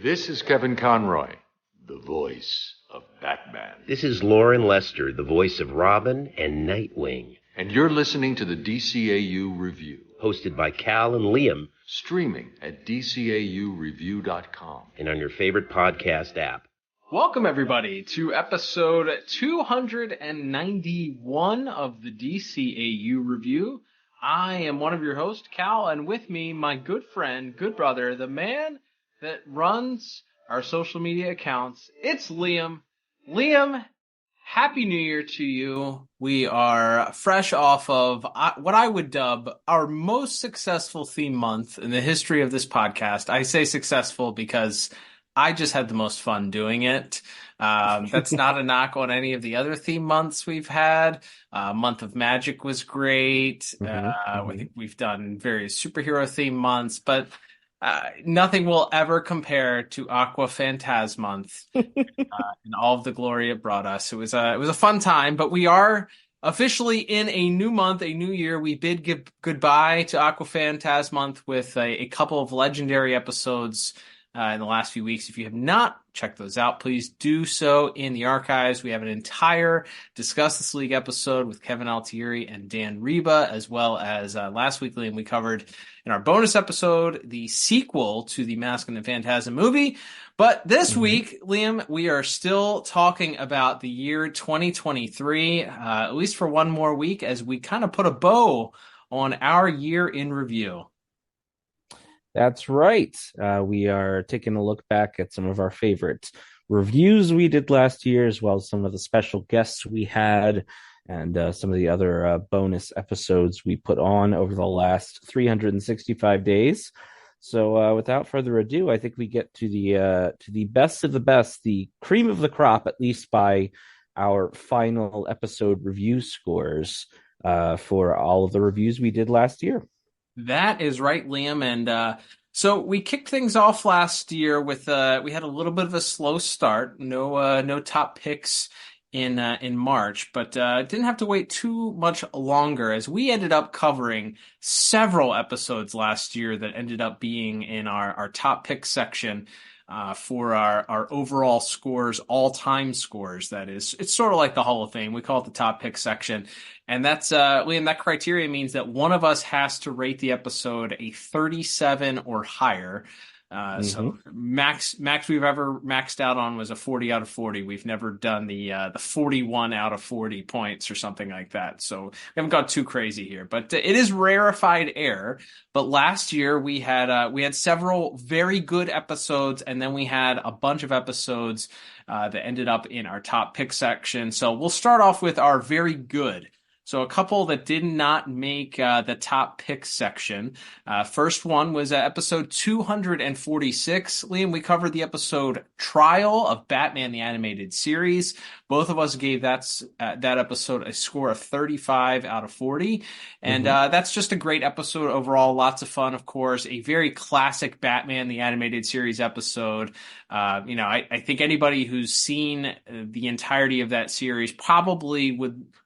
This is Kevin Conroy, the voice of Batman. This is Lauren Lester, the voice of Robin and Nightwing. And you're listening to the DCAU Review. Hosted by Cal and Liam. Streaming at DCAUreview.com. And on your favorite podcast app. Welcome, everybody, to episode 291 of the DCAU Review. I am one of your hosts, Cal, and with me, my good friend, good brother, the man that runs our social media accounts. It's Liam. Liam, Happy New Year to you. We are fresh off of what I would dub our most successful theme month in the history of this podcast. I say successful because I just had the most fun doing it. That's not a knock on any of the other theme months we've had. Month of Magic was great. I think we've done various superhero theme months, but nothing will ever compare to Aqua Fantas month and all of the glory it brought us. It was a fun time, but we are officially in a new month, a new year. We bid goodbye to Aqua Fantas month with a couple of legendary episodes in the last few weeks. If you have not checked those out, please do so in the archives. We have an entire Discuss This League episode with Kevin Altieri and Dan Reba, as well as last week, Liam, we covered in our bonus episode the sequel to the Mask and the Phantasm movie. But this week, Liam, we are still talking about the year 2023, at least for one more week, as we kind of put a bow on our year in review. That's right. We are taking a look back at some of our favorite reviews we did last year, as well as some of the special guests we had and some of the other bonus episodes we put on over the last 365 days. So without further ado, I think we get to the best of the best, the cream of the crop, at least by our final episode review scores for all of the reviews we did last year. That is right, Liam. And so we kicked things off last year with we had a little bit of a slow start. No top picks in March, but didn't have to wait too much longer, as we ended up covering several episodes last year that ended up being in our top pick section for our overall scores, all-time scores. That is, it's sort of like the Hall of Fame. We call it the top pick section. And that's, Liam, that criteria means that one of us has to rate the episode a 37 or higher. So max we've ever maxed out on was a 40 out of 40. We've never done the 41 out of 40 points or something like that. So we haven't got too crazy here, but it is rarefied air. But last year we had several very good episodes, and then we had a bunch of episodes that ended up in our top pick section. So we'll start off with our very good. So a couple that did not make the top pick section. First one was episode 246. Liam, we covered the episode Trial of Batman the Animated Series. Both of us gave that episode a score of 35 out of 40. And that's just a great episode overall. Lots of fun, of course. A very classic Batman the Animated Series episode. I think anybody who's seen the entirety of that series probably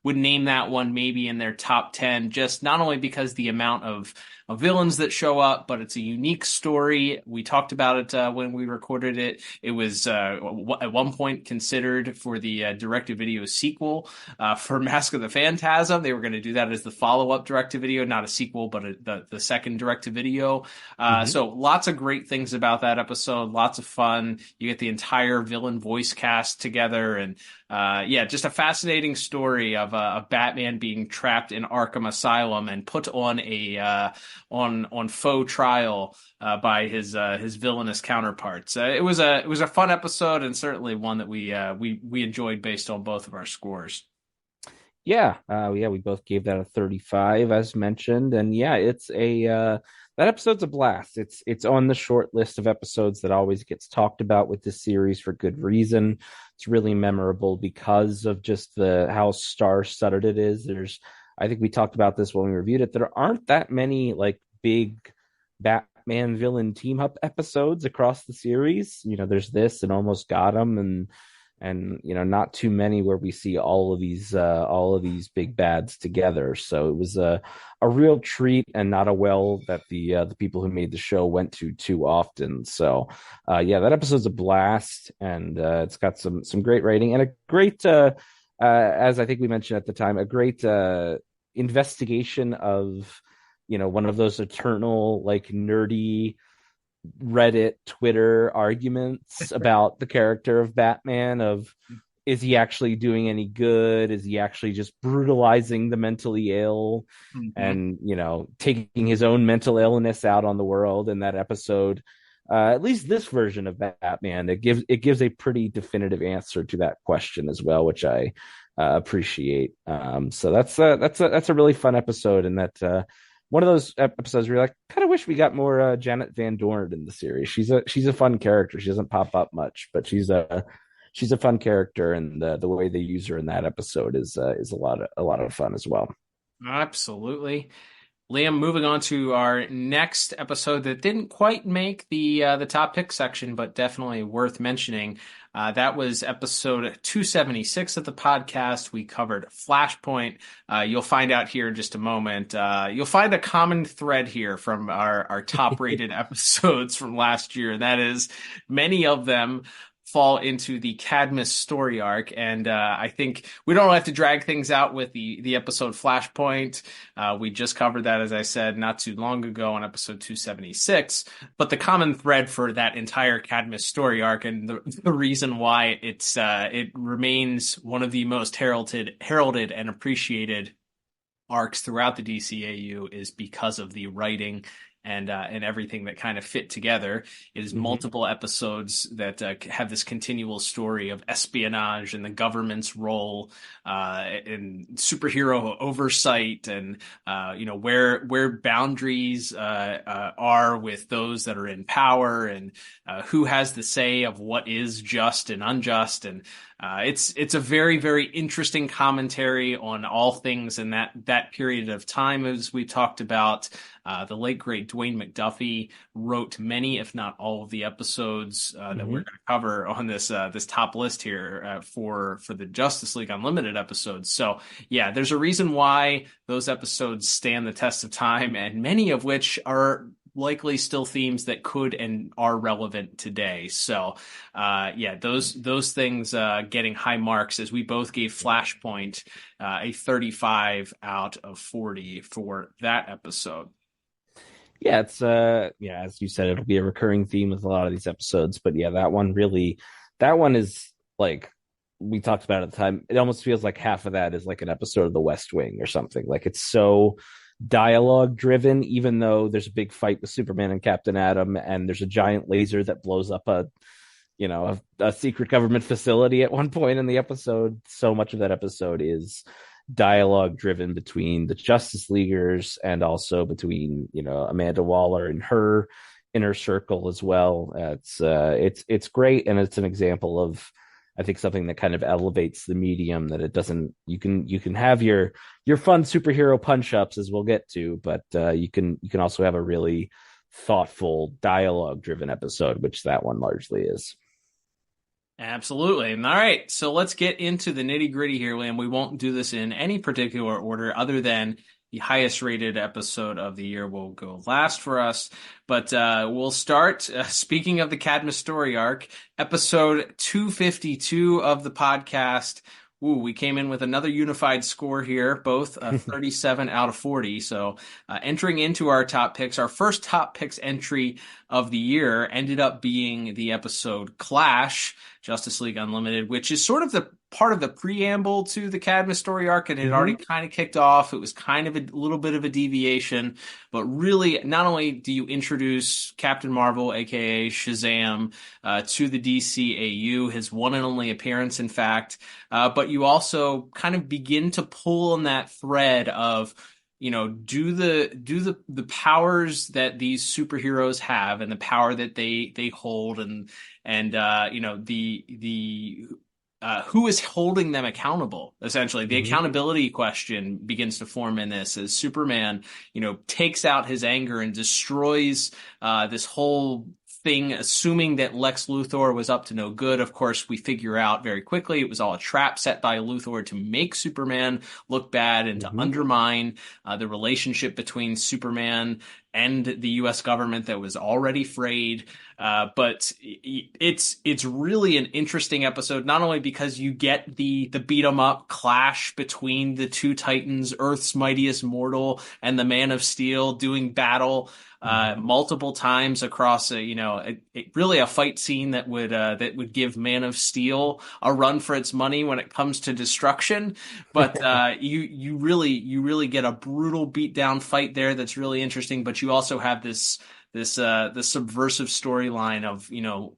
would name that one maybe in their top 10, just not only because the amount of villains that show up, but it's a unique story. We talked about it when we recorded it. It was at one point considered for the direct-to-video sequel for Mask of the Phantasm. They were going to do that as the follow-up direct-to-video, not a sequel, but the second direct-to-video. So lots of great things about that episode. Lots of fun. You get the entire villain voice cast together, and just a fascinating story of Batman being trapped in Arkham Asylum and put on a on faux trial by his villainous counterparts. It was a fun episode, and certainly one that we enjoyed based on both of our scores. We both gave that a 35 as mentioned, and it's that episode's a blast. It's on the short list of episodes that always gets talked about with this series for good reason. It's really memorable because of just how star-studded it is. I think we talked about this when we reviewed it. There aren't that many like big Batman villain team up episodes across the series. There's this and Almost Got 'Em and not too many where we see all of these big bads together. So it was a real treat, and not a well that the people who made the show went to too often. So yeah, that episode's a blast, and it's got some great writing and a great as I think we mentioned at the time, a great investigation of one of those eternal, like, nerdy Reddit, Twitter arguments about the character of Batman, of, is he actually doing any good? Is he actually just brutalizing the mentally ill and, taking his own mental illness out on the world in that episode? At least this version of Batman, it gives a pretty definitive answer to that question as well, which I appreciate. So that's a really fun episode, and that one of those episodes where you're like, kind of wish we got more Janet Van Dorn in the series. She's a fun character. She doesn't pop up much, but she's a fun character, and the way they use her in that episode is a lot of fun as well. Absolutely. Liam, moving on to our next episode that didn't quite make the top pick section, but definitely worth mentioning. That was episode 276 of the podcast. We covered Flashpoint. You'll find out here in just a moment. You'll find a common thread here from our top rated episodes from last year. That is, many of them fall into the Cadmus story arc, and I think we don't have to drag things out with the episode Flashpoint. We just covered that, as I said, not too long ago on episode 276. But the common thread for that entire Cadmus story arc, and the reason why it remains one of the most heralded and appreciated arcs throughout the DCAU, is because of the writing and everything that kind of fit together. It is multiple episodes that have this continual story of espionage and the government's role in superhero oversight, and where boundaries are with those that are in power, and who has the say of what is just and unjust. And it's a very, very interesting commentary on all things in that period of time, as we talked about. The late great Dwayne McDuffie wrote many, if not all, of the episodes that we're going to cover on this top list here for the Justice League Unlimited episodes. So yeah, there's a reason why those episodes stand the test of time, and many of which are likely still themes that could and are relevant today. So yeah, those things getting high marks, as we both gave Flashpoint a 35 out of 40 for that episode. Yeah, it's as you said, it'll be a recurring theme with a lot of these episodes. But yeah, that one is, like we talked about at the time, it almost feels like half of that is like an episode of The West Wing or something. Like, it's so dialogue driven, even though there's a big fight with Superman and Captain Atom, and there's a giant laser that blows up a secret government facility at one point in the episode. So much of that episode is dialogue driven between the Justice Leaguers, and also between Amanda Waller and her inner circle as well. It's great, and it's an example of, I think, something that kind of elevates the medium, that it doesn't, you can have your fun superhero punch ups, as we'll get to, but you can also have a really thoughtful dialogue driven episode, which that one largely is. Absolutely. All right, so let's get into the nitty gritty here, Liam. We won't do this in any particular order, other than the highest rated episode of the year will go last for us. But we'll start, speaking of the Cadmus story arc, episode 252 of the podcast. Ooh, we came in with another unified score here, both 37 out of 40. So entering into our top picks, our first top picks entry of the year ended up being the episode Clash, Justice League Unlimited, which is sort of the part of the preamble to the Cadmus story arc, and it had already kind of kicked off. It was kind of a little bit of a deviation, but really, not only do you introduce Captain Marvel, aka Shazam, to the DCAU, his one and only appearance, in fact, but you also kind of begin to pull on that thread of, do the powers that these superheroes have, and the power that they hold, and the who is holding them accountable, essentially. The accountability question begins to form in this, as Superman, takes out his anger and destroys this whole thing, assuming that Lex Luthor was up to no good. Of course, we figure out very quickly it was all a trap set by Luthor to make Superman look bad and to undermine the relationship between Superman and the U.S. government that was already frayed. But it's really an interesting episode, not only because you get the beat 'em up clash between the two Titans, Earth's mightiest mortal and the Man of Steel, doing battle multiple times across really a fight scene that would give Man of Steel a run for its money when it comes to destruction. But you really get a brutal beatdown fight there that's really interesting. But you also have this subversive storyline of,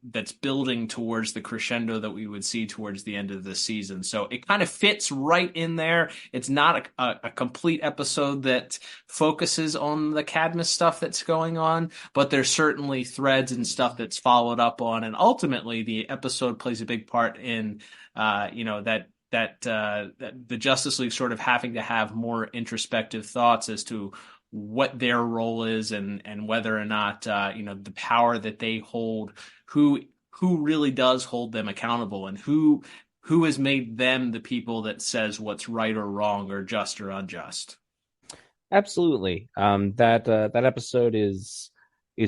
that's building towards the crescendo that we would see towards the end of the season. So it kind of fits right in there. It's not a complete episode that focuses on the Cadmus stuff that's going on, but there's certainly threads and stuff that's followed up on. And ultimately the episode plays a big part in, that the Justice League sort of having to have more introspective thoughts as to what their role is and whether or not the power that they hold, who really does hold them accountable, and who has made them the people that says what's right or wrong or just or unjust. Absolutely. That episode is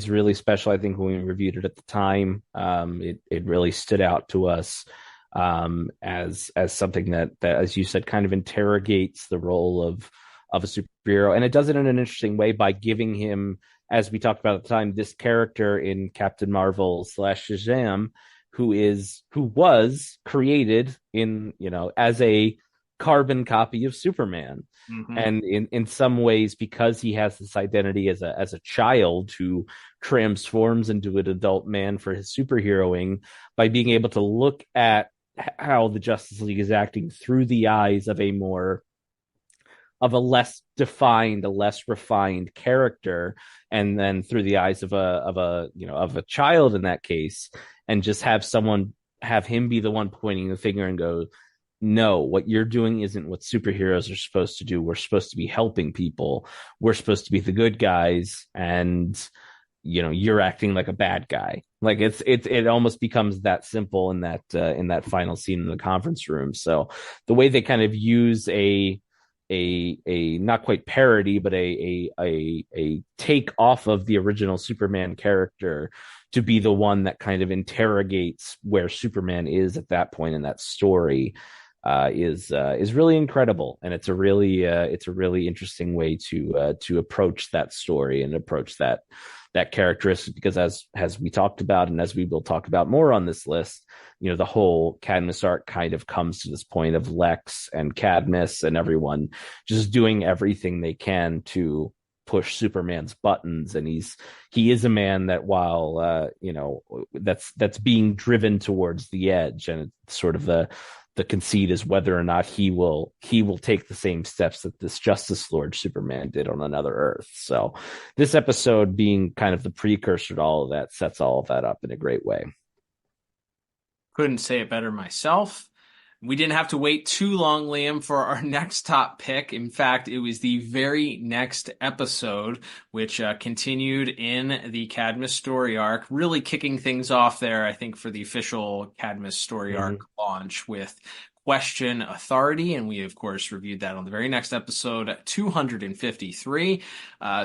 really special. I think when we reviewed it at the time, it really stood out to us as something that, as you said, kind of interrogates the role of a superhero, and it does it in an interesting way by giving him, as we talked about at the time, this character in Captain Marvel / Shazam, who was created as a carbon copy of Superman. And in some ways, because he has this identity as a child who transforms into an adult man for his superheroing, by being able to look at how the Justice League is acting through the eyes of a less defined, a less refined character, and then through the eyes of a child in that case, and just have him be the one pointing the finger and go, no, what you're doing isn't what superheroes are supposed to do. We're supposed to be helping people. We're supposed to be the good guys, and you're acting like a bad guy. Like it almost becomes that simple in that final scene in the conference room. So the way they kind of use a not quite parody, but a take off of the original Superman character to be the one that kind of interrogates where Superman is at that point in that story is really incredible, and it's a really interesting way to approach that story and approach that characteristic, because as we talked about, and as we will talk about more on this list, the whole Cadmus arc kind of comes to this point of Lex and Cadmus and everyone just doing everything they can to push Superman's buttons. And he is a man that, while that's being driven towards the edge, and it's sort of the conceit is whether or not he will take the same steps that this Justice Lord Superman did on another Earth. So this episode, being kind of the precursor to all of that, sets all of that up in a great way. Couldn't say it better myself. We didn't have to wait too long, Liam, for our next top pick. In fact, it was the very next episode, which continued in the Cadmus story arc, really kicking things off there, I think, for the official Cadmus story arc launch with Question Authority. And we, of course, reviewed that on the very next episode, 253.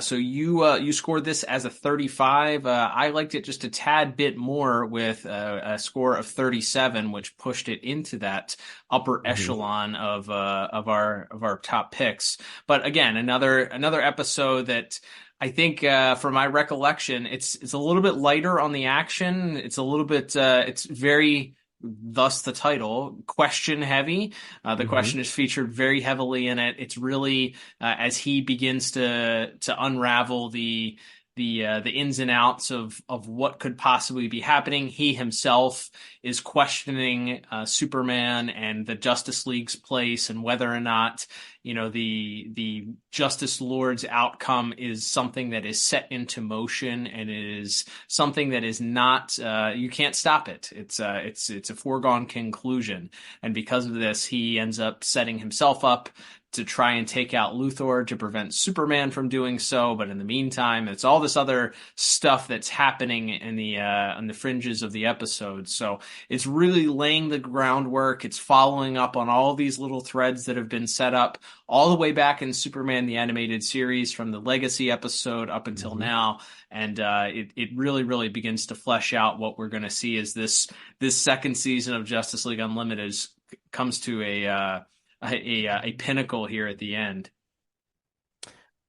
So you scored this as a 35. I liked it just a tad bit more with a score of 37, which pushed it into that upper echelon of our top picks. But again, another episode that I think, from my recollection, it's a little bit lighter on the action. It's a little bit, it's very, thus the title, question heavy. The question is featured very heavily in it. It's really, as he begins to unravel the ins and outs of what could possibly be happening. He himself is questioning Superman and the Justice League's place, and whether or not the Justice Lord's outcome is something that is set into motion, and it is something that is not you can't stop it. It's a foregone conclusion, and because of this, he ends up setting himself up to try and take out Luthor to prevent Superman from doing so. But in the meantime, it's all this other stuff that's happening in the on the fringes of the episode. So it's really laying the groundwork. It's following up on all these little threads that have been set up all the way back in Superman the Animated Series from the Legacy episode up until now. And it really, really begins to flesh out what we're going to see as this second season of Justice League Unlimited comes to a pinnacle here at the end.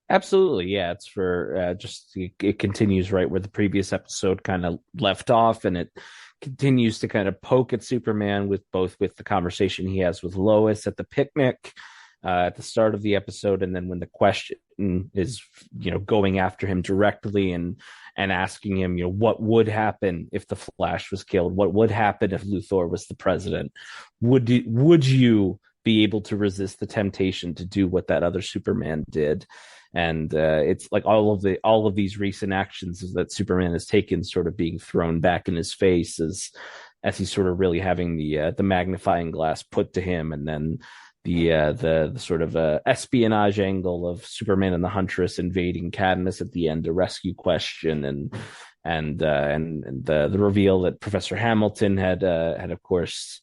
Absolutely, yeah. It's for it continues right where the previous episode kind of left off, and it continues to kind of poke at Superman with the conversation he has with Lois at the picnic at the start of the episode, and then when the question is, going after him directly and asking him, what would happen if the Flash was killed? What would happen if Luthor was the president? Would you be able to resist the temptation to do what that other Superman did? And it's like all of these recent actions that Superman has taken sort of being thrown back in his face as he's sort of really having the magnifying glass put to him, and then the sort of espionage angle of Superman and the Huntress invading Cadmus at the end to rescue Question, and the reveal that Professor Hamilton had of course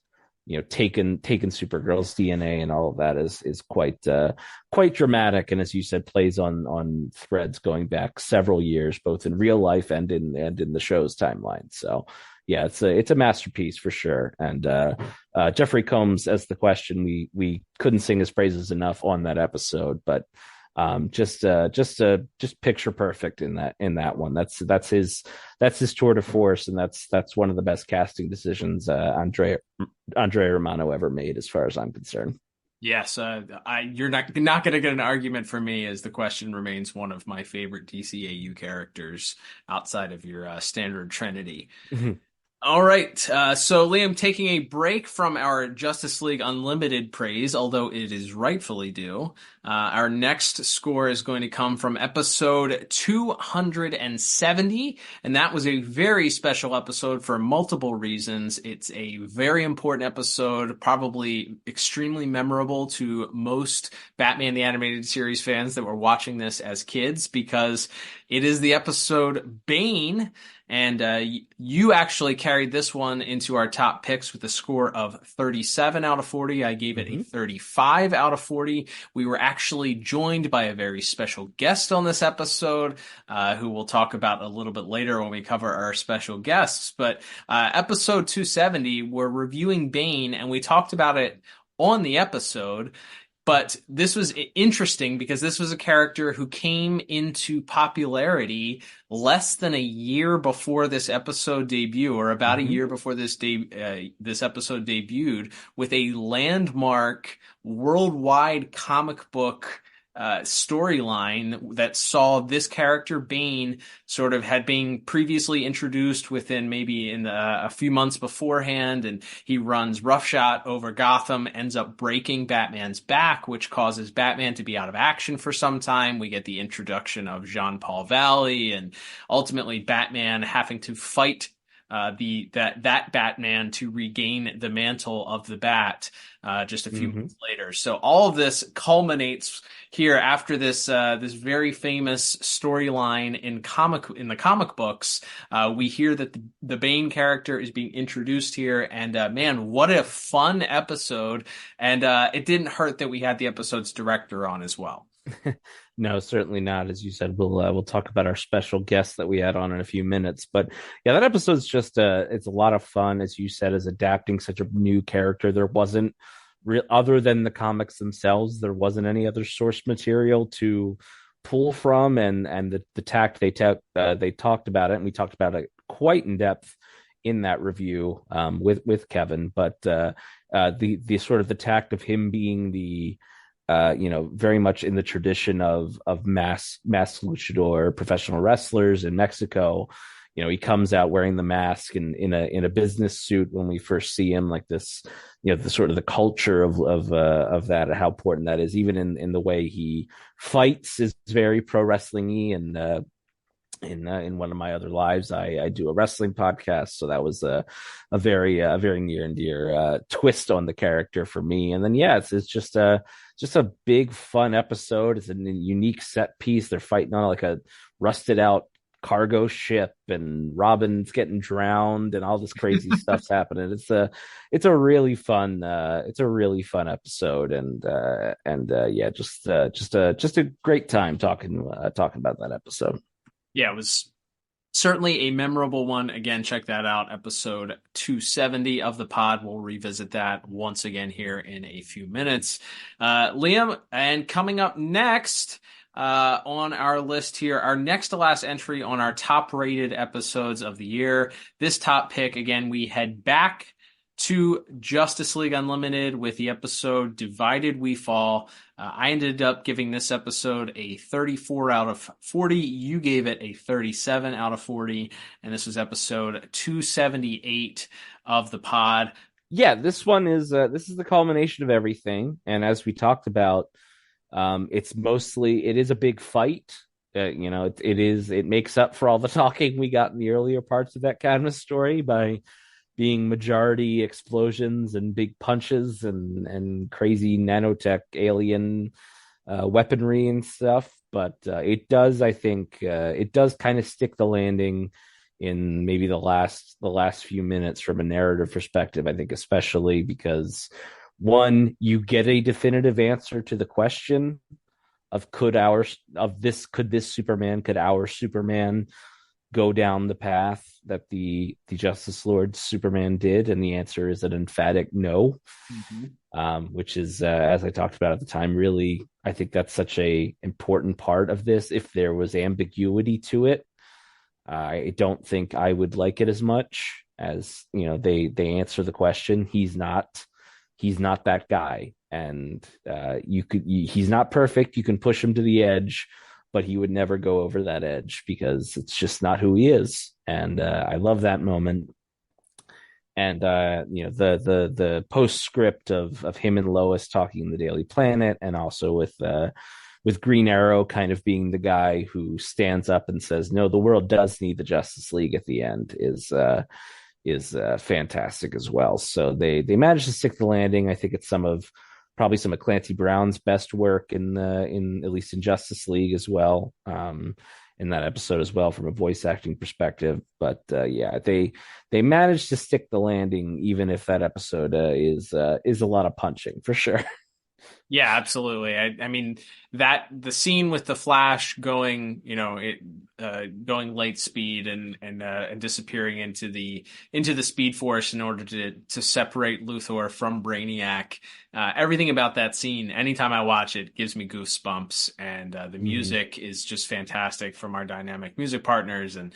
taken Supergirl's DNA, and all of that is quite dramatic, and as you said, plays on threads going back several years, both in real life and in the show's timeline. So yeah, it's a masterpiece for sure. And Jeffrey Combs as the Question, we couldn't sing his praises enough on that episode, but just picture perfect in that one. That's his tour de force, and that's one of the best casting decisions Andrea Romano ever made, as far as I'm concerned. Yes, you're not going to get an argument from me, as the Question remains one of my favorite DCAU characters outside of your standard Trinity. Mm-hmm. All right, so Liam, taking a break from our Justice League Unlimited praise, although it is rightfully due, our next score is going to come from episode 270, and that was a very special episode for multiple reasons. It's a very important episode, probably extremely memorable to most Batman the Animated Series fans that were watching this as kids, because it is the episode Bane. And you actually carried this one into our top picks with a score of 37 out of 40. I gave it a 35 out of 40. We were actually joined by a very special guest on this episode, who we'll talk about a little bit later when we cover our special guests. But episode 270, we're reviewing Bane, and we talked about it on the episode. But this was interesting because this was a character who came into popularity less than a year before this episode debut, or about a year before this episode debuted, with a landmark worldwide comic book storyline that saw this character Bane sort of had been previously introduced within maybe in a few months beforehand, and he runs roughshod over Gotham, ends up breaking Batman's back, which causes Batman to be out of action for some time. We get the introduction of Jean-Paul Valley, and ultimately Batman having to fight that Batman to regain the mantle of the Bat just a few months later. So all of this culminates here after this very famous storyline in the comic books. We hear that the Bane character is being introduced here, and man, what a fun episode! And it didn't hurt that we had the episode's director on as well. No, certainly not. As you said, we'll talk about our special guest that we had on in a few minutes. But yeah, that episode's just it's a lot of fun, as you said, as adapting such a new character. There wasn't other than the comics themselves, there wasn't any other source material to pull from, and the tact they talked about it, and we talked about it quite in depth in that review with Kevin. But the sort of the tact of him being the very much in the tradition of mass luchador professional wrestlers in Mexico. He comes out wearing the mask and in a business suit when we first see him, like this, the sort of the culture of that, and how important that is. Even in the way he fights is very pro wrestling-y, and in one of my other lives. I do a wrestling podcast, so that was a very near and dear twist on the character for me. And then it's just a big fun episode. It's a unique set piece. They're fighting on like a rusted out cargo ship, and Robin's getting drowned, and all this crazy stuff's happening. It's a really fun episode, and just a great time talking about that episode. Yeah, it was certainly a memorable one. Again, check that out, episode 270 of the pod. We'll revisit that once again here in a few minutes. Liam, and coming up next on our list here, our next to last entry on our top rated episodes of the year. This top pick, again, we head back to Justice League Unlimited with the episode Divided We Fall. I ended up giving this episode a 34 out of 40. You gave it a 37 out of 40. And this was episode 278 of the pod. Yeah, this one is this is the culmination of everything. And as we talked about, it is a big fight. It makes up for all the talking we got in the earlier parts of that Cadmus story by being majority explosions and big punches and crazy nanotech alien weaponry and stuff. But it does kind of stick the landing in maybe the last few minutes from a narrative perspective. I think especially because, one, you get a definitive answer to the question of could our Superman go down the path that the Justice Lord Superman did, and the answer is an emphatic no. Which is, as I talked about at the time, really, I think that's such a important part of this. If there was ambiguity to it, I don't think I would like it as much. As they answer the question. He's not that guy, and he's not perfect. You can push him to the edge, but he would never go over that edge because it's just not who he is. And I love that moment. And the postscript of him and Lois talking in the Daily Planet, and also with Green Arrow kind of being the guy who stands up and says, "No, the world does need the Justice League" at the end is fantastic as well. So they managed to stick the landing. I think it's probably some of Clancy Brown's best work in at least in Justice League as well, in that episode as well from a voice acting perspective. But they managed to stick the landing, even if that episode is a lot of punching for sure. Yeah, absolutely. I mean, the scene with the Flash going, going light speed and disappearing into the Speed Force in order to separate Luthor from Brainiac. Everything about that scene, anytime I watch it, gives me goosebumps, and the music is just fantastic from our dynamic music partners, and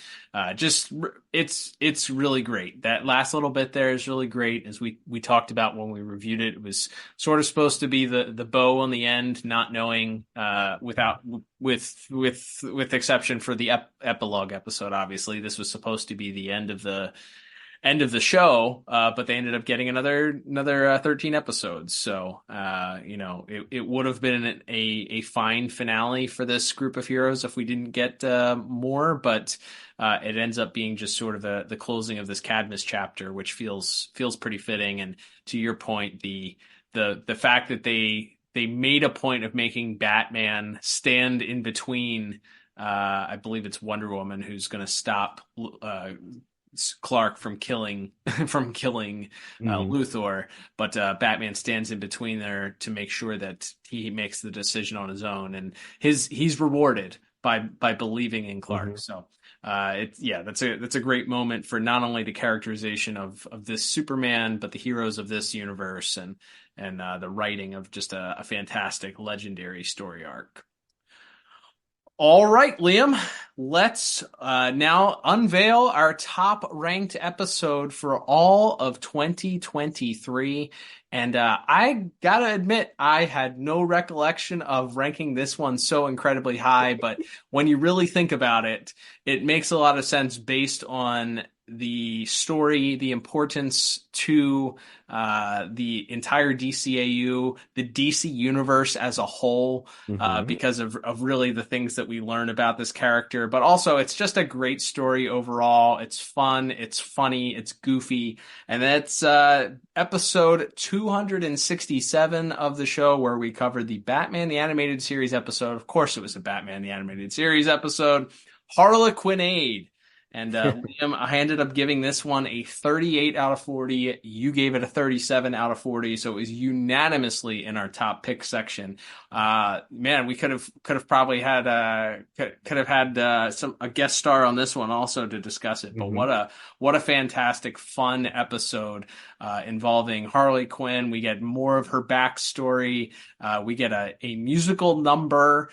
it's really great. That last little bit there is really great. As we talked about when we reviewed it, it was sort of supposed to be the bow on the end, not knowing with exception for the epilogue episode. Obviously, this was supposed to be the end of the show, but they ended up getting another 13 episodes. So it would have been a fine finale for this group of heroes if we didn't get more, but it ends up being just sort of the closing of this Cadmus chapter, which feels pretty fitting. And to your point, the fact that they made a point of making Batman stand in between, I believe it's Wonder Woman who's going to stop Clark from killing Luthor, but Batman stands in between there to make sure that he makes the decision on his own, and he's rewarded by believing in Clark. So that's a great moment for not only the characterization of this Superman, but the heroes of this universe, and the writing of just a fantastic, legendary story arc. All right, Liam, let's now unveil our top ranked episode for all of 2023. And I gotta admit, I had no recollection of ranking this one so incredibly high, but when you really think about it, it makes a lot of sense based on the story, the importance to the entire DCAU, the DC universe as a whole, because of really the things that we learn about this character. But also, it's just a great story overall. It's fun, it's funny, it's goofy. And that's episode 267 of the show, where we covered the Batman the Animated Series episode. Of course, it was a Batman the Animated Series episode, Harlequinade. And Liam, I ended up giving this one a 38 out of 40. You gave it a 37 out of 40, so it was unanimously in our top pick section. Man, we could have probably had a guest star on this one also to discuss it. But what a fantastic, fun episode involving Harley Quinn. We get more of her backstory. We get a musical number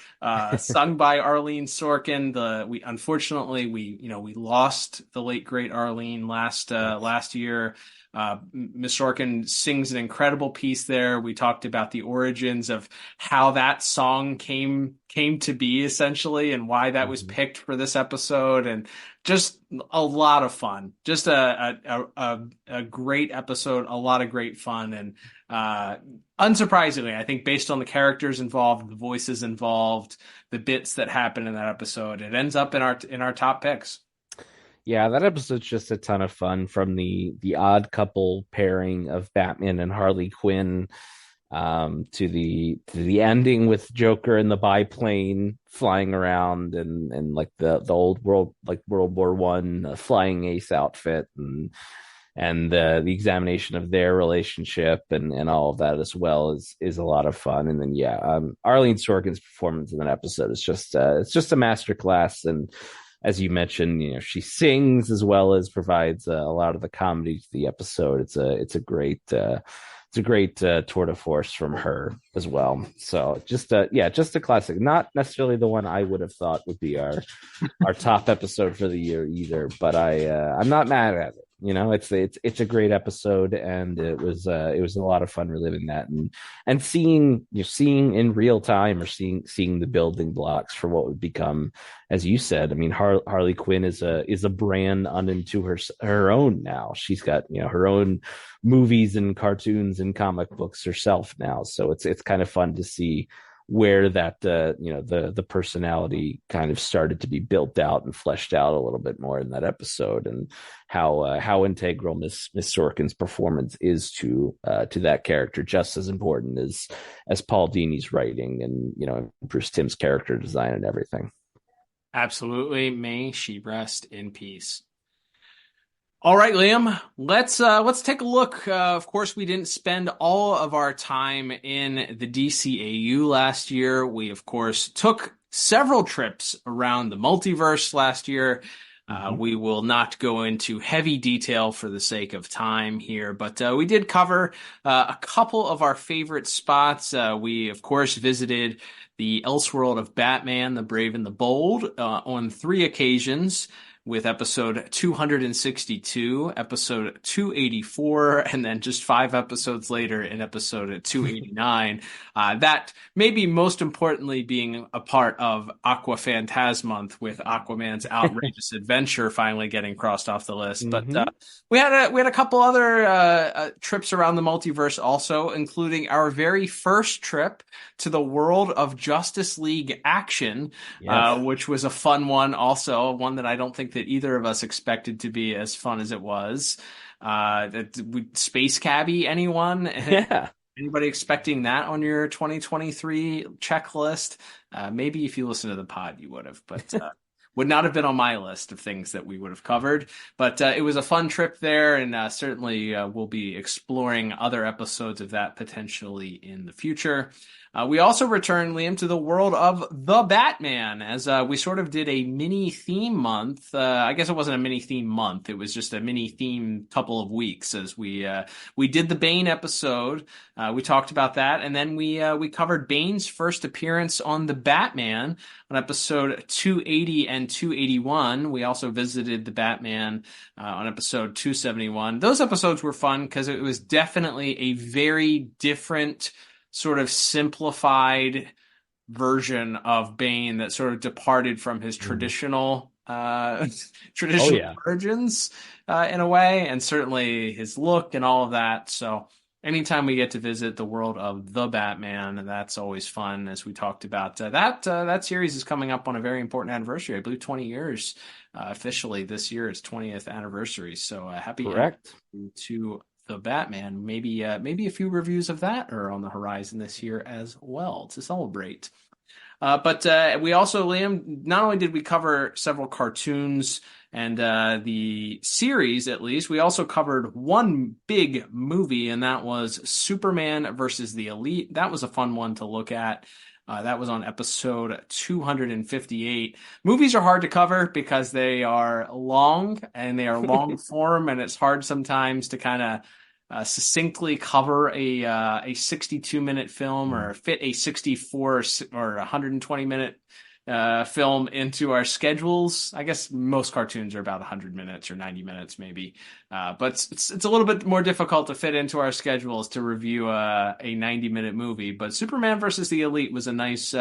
sung by Arlene Sorkin. Unfortunately we lost the late great Arlene last year. Miss Sorkin sings an incredible piece there. We talked about the origins of how that song came to be, essentially, and why that was picked for this episode, and just a lot of fun. Just a great episode, a lot of great fun, and unsurprisingly, I think based on the characters involved, the voices involved, the bits that happen in that episode, it ends up in our top picks. Yeah, that episode's just a ton of fun, from the odd couple pairing of Batman and Harley Quinn, to the ending with Joker in the biplane flying around, and like the old World War One flying ace outfit, and the examination of their relationship, and all of that as well is a lot of fun. And then Arlene Sorkin's performance in that episode is just it's just a masterclass. And as you mentioned, she sings as well as provides a lot of the comedy to the episode. It's a great tour de force from her as well. So just a classic. Not necessarily the one I would have thought would be our top episode for the year either, but I'm not mad at it. It's a great episode, and it was a lot of fun reliving that, and seeing in real time, or seeing the building blocks for what would become, as you said. I mean, Harley Quinn is a brand unto her own now. She's got her own movies and cartoons and comic books herself now. So it's kind of fun to see where that the personality kind of started to be built out and fleshed out a little bit more in that episode, and how integral Miss Sorkin's performance is to that character, just as important as Paul Dini's writing and Bruce Timm's character design and everything. Absolutely. May she rest in peace. All right, Liam, let's take a look. Of course, we didn't spend all of our time in the DCAU last year. We, of course, took several trips around the multiverse last year. We will not go into heavy detail for the sake of time here, but we did cover a couple of our favorite spots. We, of course, visited the Elseworld of Batman, the Brave and the Bold on 3 occasions, with episode 262, episode 284, and then just 5 episodes later in episode 289. That maybe most importantly being a part of Aqua Fantas Month, with Aquaman's outrageous adventure finally getting crossed off the list. But we had a couple other trips around the multiverse also, including our very first trip to the world of Justice League Action, which was a fun one, also one that I don't think that either of us expected to be as fun as it was. Space Cabbie, anyone? Yeah. Anybody expecting that on your 2023 checklist? Maybe if you listen to the pod, you would have, but would not have been on my list of things that we would have covered. But it was a fun trip there, and certainly we'll be exploring other episodes of that potentially in the future. We also returned, Liam, to the world of the Batman, as we sort of did a mini theme month. I guess it wasn't a mini theme month; it was just a mini theme couple of weeks. As we did the Bane episode, we talked about that, and then we covered Bane's first appearance on the Batman on episode 280 and 281. We also visited the Batman on episode 271. Those episodes were fun because it was definitely a very different, sort of simplified version of Bane that sort of departed from his traditional traditional yeah. origins in a way, and certainly his look and all of that. So anytime we get to visit the world of the Batman, that's always fun. As we talked about, that series is coming up on a very important anniversary. I believe 20 years officially this year. It's 20th anniversary. So happy Correct. anniversary to the Batman. Maybe a few reviews of that are on the horizon this year as well to celebrate. But we also, Liam, not only did we cover several cartoons and the series, at least, we also covered one big movie, and that was Superman versus the Elite. That was a fun one to look at. That was on episode 258. Movies are hard to cover because they are long and they are long form, and it's hard sometimes to kind of succinctly cover a 62-minute film or fit a 64 or 120-minute film into our schedules. I guess most cartoons are about 100 minutes or 90 minutes maybe, but it's a little bit more difficult to fit into our schedules to review a 90-minute movie. But Superman versus the Elite was a nice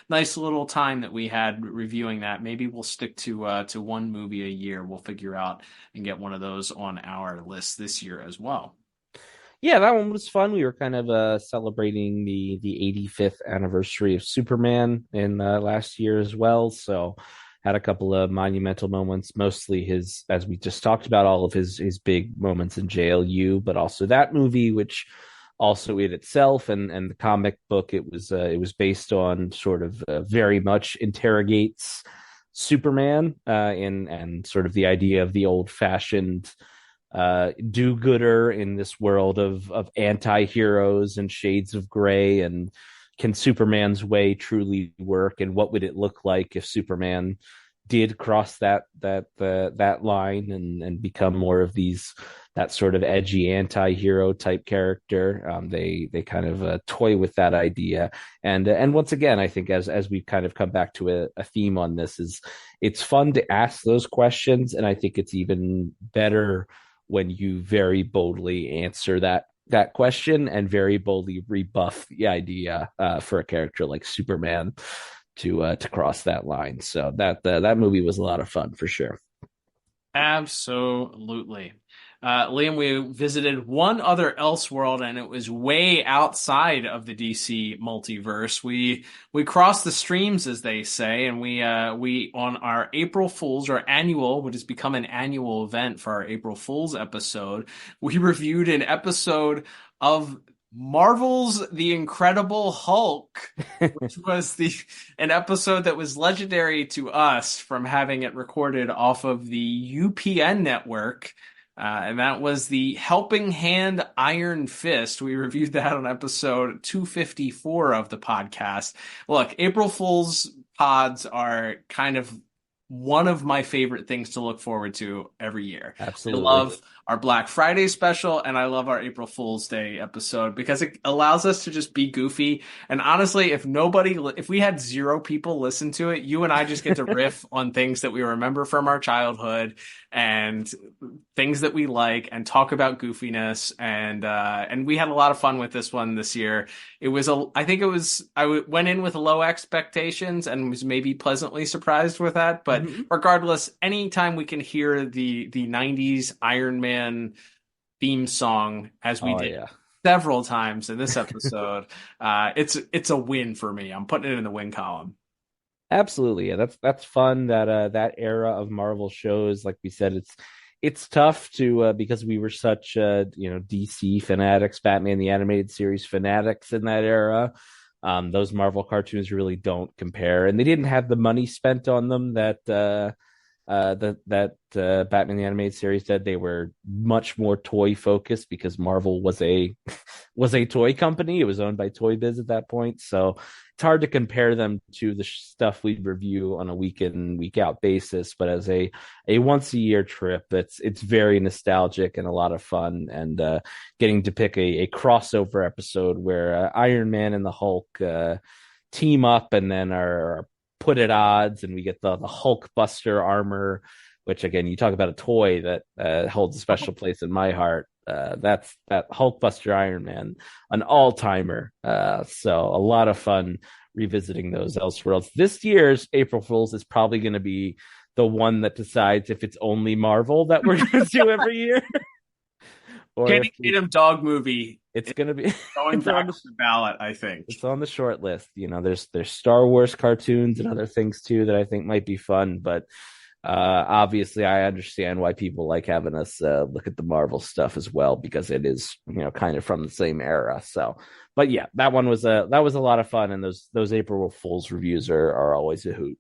little time that we had reviewing that. Maybe we'll stick to one movie a year. We'll figure out and get one of those on our list this year as well. Yeah, that one was fun. We were kind of celebrating the 85th anniversary of Superman in last year as well. So had a couple of monumental moments, mostly his, as we just talked about, all of his big moments in JLU, but also that movie, which also in itself and the comic book, it was based on sort of very much interrogates Superman and sort of the idea of the old fashioned do-gooder in this world of anti-heroes and shades of gray, and can Superman's way truly work, and what would it look like if Superman did cross that line and become more of that sort of edgy anti-hero type character. They kind of toy with that idea, and once again, I think as we've kind of come back to a theme on this, is it's fun to ask those questions, and I think it's even better when you very boldly answer that question and very boldly rebuff the idea for a character like Superman to cross that line. So that movie was a lot of fun for sure. Absolutely. Liam, we visited one other Elseworld, and it was way outside of the DC multiverse. We crossed the streams, as they say, and we on our April Fools, our annual, what has become an annual event for our April Fools episode, we reviewed an episode of Marvel's The Incredible Hulk, which was an episode that was legendary to us from having it recorded off of the UPN network. And that was the Helping Hand Iron Fist. We reviewed that on episode 254 of the podcast. Look, April Fool's pods are kind of one of my favorite things to look forward to every year. Absolutely. I love our Black Friday special, and I love our April Fool's Day episode because it allows us to just be goofy. And honestly, if we had 0 people listen to it, you and I just get to riff on things that we remember from our childhood and things that we like, and talk about goofiness. And we had a lot of fun with this one this year. I went in with low expectations and was maybe pleasantly surprised with that. But regardless, anytime we can hear the 90s Iron Man theme song, as we did several times in this episode, it's a win for me. I'm putting it in the win column. Absolutely. Yeah, that's fun. That era of Marvel shows, like we said, it's tough to because we were such DC fanatics, Batman the Animated Series fanatics in that era. Those Marvel cartoons really don't compare, and they didn't have the money spent on them that Batman the Animated Series did. They were much more toy focused because Marvel was a toy company. It was owned by Toy Biz at that point, so it's hard to compare them to the stuff we review on a week in, week out basis. But as a once a year trip, it's very nostalgic and a lot of fun. And getting to pick a crossover episode where Iron Man and the Hulk team up and then are put at odds, and we get the Hulk Buster armor, which again, you talk about a toy that holds a special place in my heart. That's that Hulkbuster Iron Man, an all-timer. So a lot of fun revisiting those Elseworlds. This year's April Fools is probably going to be the one that decides if it's only Marvel that we're going to do every year. Or Channing Tatum dog movie. It's going to be going back on the ballot, I think. It's on the short list. There's Star Wars cartoons and other things too that I think might be fun, but obviously I understand why people like having us look at the Marvel stuff as well, because it is, kind of from the same era. So, but yeah, that was a lot of fun, and those April Fool's reviews are always a hoot.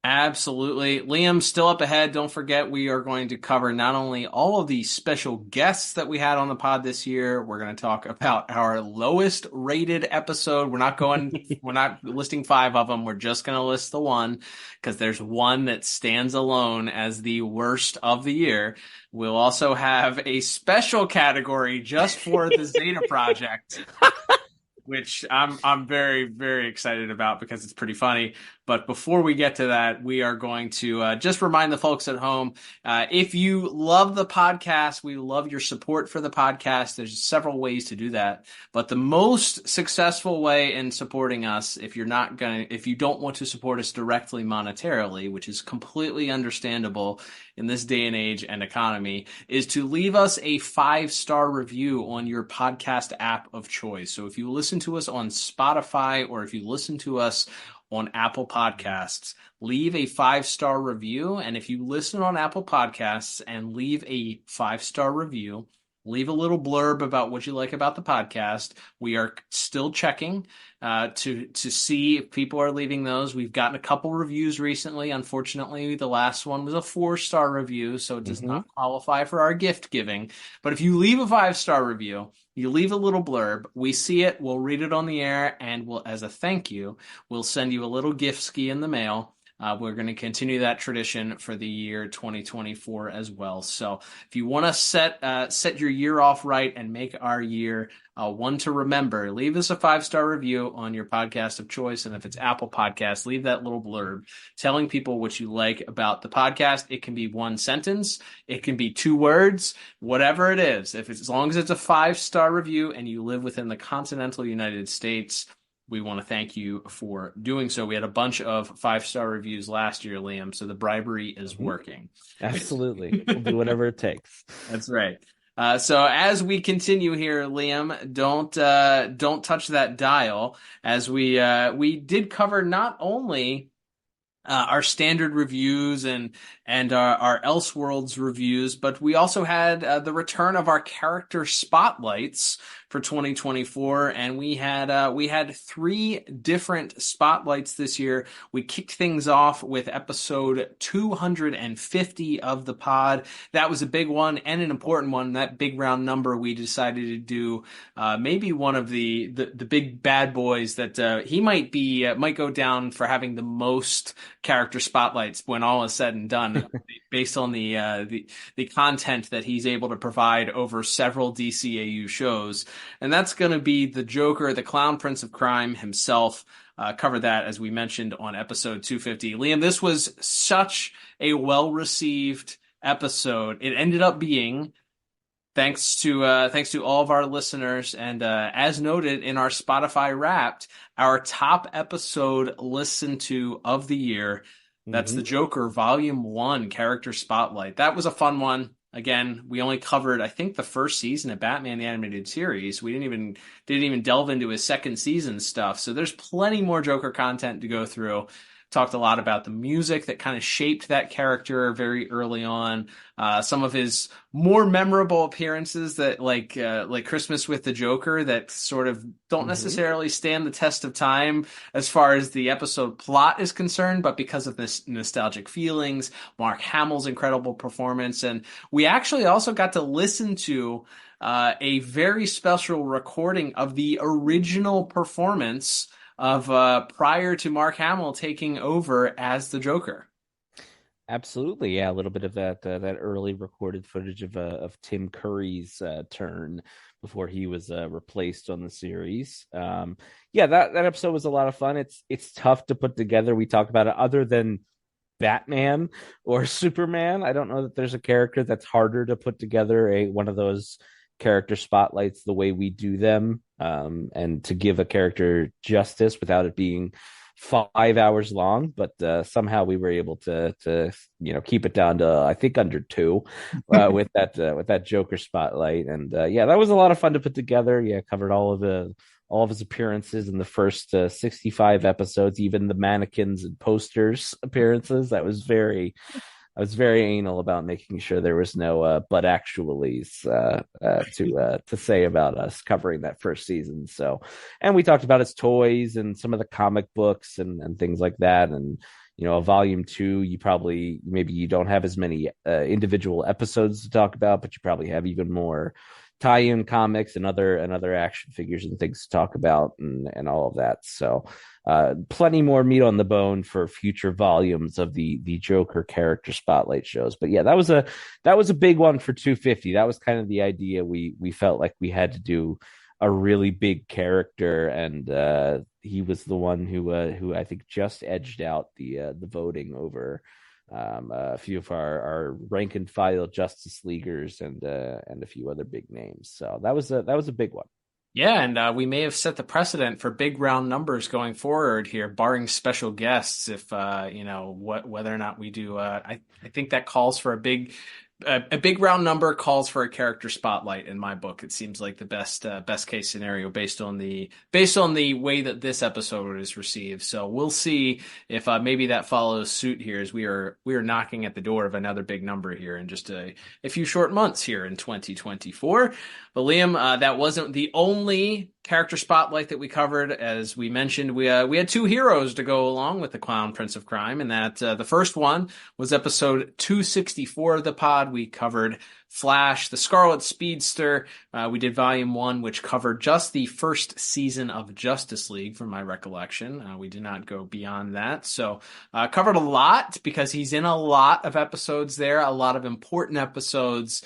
Absolutely. Liam, still up ahead. Don't forget, we are going to cover not only all of the special guests that we had on the pod this year, we're going to talk about our lowest rated episode. We're not listing 5 of them. We're just going to list the one, because there's one that stands alone as the worst of the year. We'll also have a special category just for the Zeta Project, which I'm very, very excited about because it's pretty funny. But before we get to that, we are going to just remind the folks at home, if you love the podcast, we love your support for the podcast. There's several ways to do that. But the most successful way in supporting us, if you don't want to support us directly monetarily, which is completely understandable in this day and age and economy, is to leave us a 5-star review on your podcast app of choice. So if you listen to us on Spotify, or if you listen to us on Apple Podcasts, leave a 5-star review. And if you listen on Apple Podcasts and leave a 5-star review, leave a little blurb about what you like about the podcast. We are still checking to see if people are leaving those. We've gotten a couple reviews recently. Unfortunately, the last one was a 4-star review, so it does not qualify for our gift giving. But if you leave a 5-star review, you leave a little blurb, we see it, we'll read it on the air, and as a thank you, we'll send you a little gift ski in the mail. We're going to continue that tradition for the year 2024 as well. So if you want to set your year off right and make our year one to remember, leave us a 5-star review on your podcast of choice. And if it's Apple Podcasts, leave that little blurb telling people what you like about the podcast. It can be 1 sentence. It can be 2 words, whatever it is. As long as it's a 5-star review and you live within the continental United States, we want to thank you for doing so. We had a bunch of 5-star reviews last year, Liam, so the bribery is working. Absolutely. We'll do whatever it takes. That's right. So as we continue here, Liam, don't touch that dial, as we did cover not only our standard reviews and our Elseworlds reviews, but we also had the return of our character spotlights for 2024, and we had 3 different spotlights this year. We kicked things off with episode 250 of the pod. That was a big one and an important one. That big round number, we decided to do maybe one of the big bad boys that he might go down for having the most character spotlights when all is said and done, based on the content that he's able to provide over several DCAU shows. And that's going to be the Joker, the Clown Prince of Crime himself. Covered that, as we mentioned, on episode 250. Liam, this was such a well-received episode. It ended up being, thanks to all of our listeners, and as noted in our Spotify Wrapped, our top episode listened to of the year. That's the Joker Volume 1 Character Spotlight. That was a fun one. Again, we only covered, I think, the first season of Batman the Animated Series. We didn't even delve into his second season stuff. So there's plenty more Joker content to go through. Talked a lot about the music that kind of shaped that character very early on. Some of his more memorable appearances that like Christmas with the Joker that sort of don't necessarily stand the test of time as far as the episode plot is concerned, but because of this nostalgic feelings, Mark Hamill's incredible performance. And we actually also got to listen to a very special recording of the original performance of prior to Mark Hamill taking over as the Joker. Absolutely, yeah. A little bit of that early recorded footage of Tim Curry's turn before he was replaced on the series. Yeah, that episode was a lot of fun. It's tough to put together. We talked about it. Other than Batman or Superman, I don't know that there's a character that's harder to put together one of those character spotlights the way we do them, and to give a character justice without it being 5 hours long, but somehow we were able to keep it down to I think under 2 with that Joker spotlight. And yeah, that was a lot of fun to put together. Yeah, covered all of his appearances in the first 65 episodes, even the mannequins and posters appearances. I was very anal about making sure there was no but actuallys to say about us covering that first season. So, and we talked about his toys and some of the comic books and things like that. And a volume 2, maybe you don't have as many individual episodes to talk about, but you probably have even more tie-in comics and other action figures and things to talk about and all of that. So plenty more meat on the bone for future volumes of the Joker character spotlight shows. But yeah, that was a big one for 250. That was kind of the idea. We felt like we had to do a really big character, and he was the one who I think just edged out the voting over a few of our rank and file Justice Leaguers and a few other big names. So that was a big one. Yeah, and we may have set the precedent for big round numbers going forward here, barring special guests. If whether or not we do, I think that calls for a big round number calls for a character spotlight in my book. It seems like the best case scenario based on the way that this episode is received. So we'll see if maybe that follows suit here, as we are knocking at the door of another big number here in just a few short months here in 2024. But Liam, that wasn't the only character spotlight that we covered. As we mentioned, we had 2 heroes to go along with the Clown Prince of Crime, and that the first one was episode 264 of the pod. We covered Flash, the Scarlet Speedster. We did volume 1, which covered just the first season of Justice League, from my recollection. We did not go beyond that. So covered a lot because he's in a lot of episodes there, a lot of important episodes.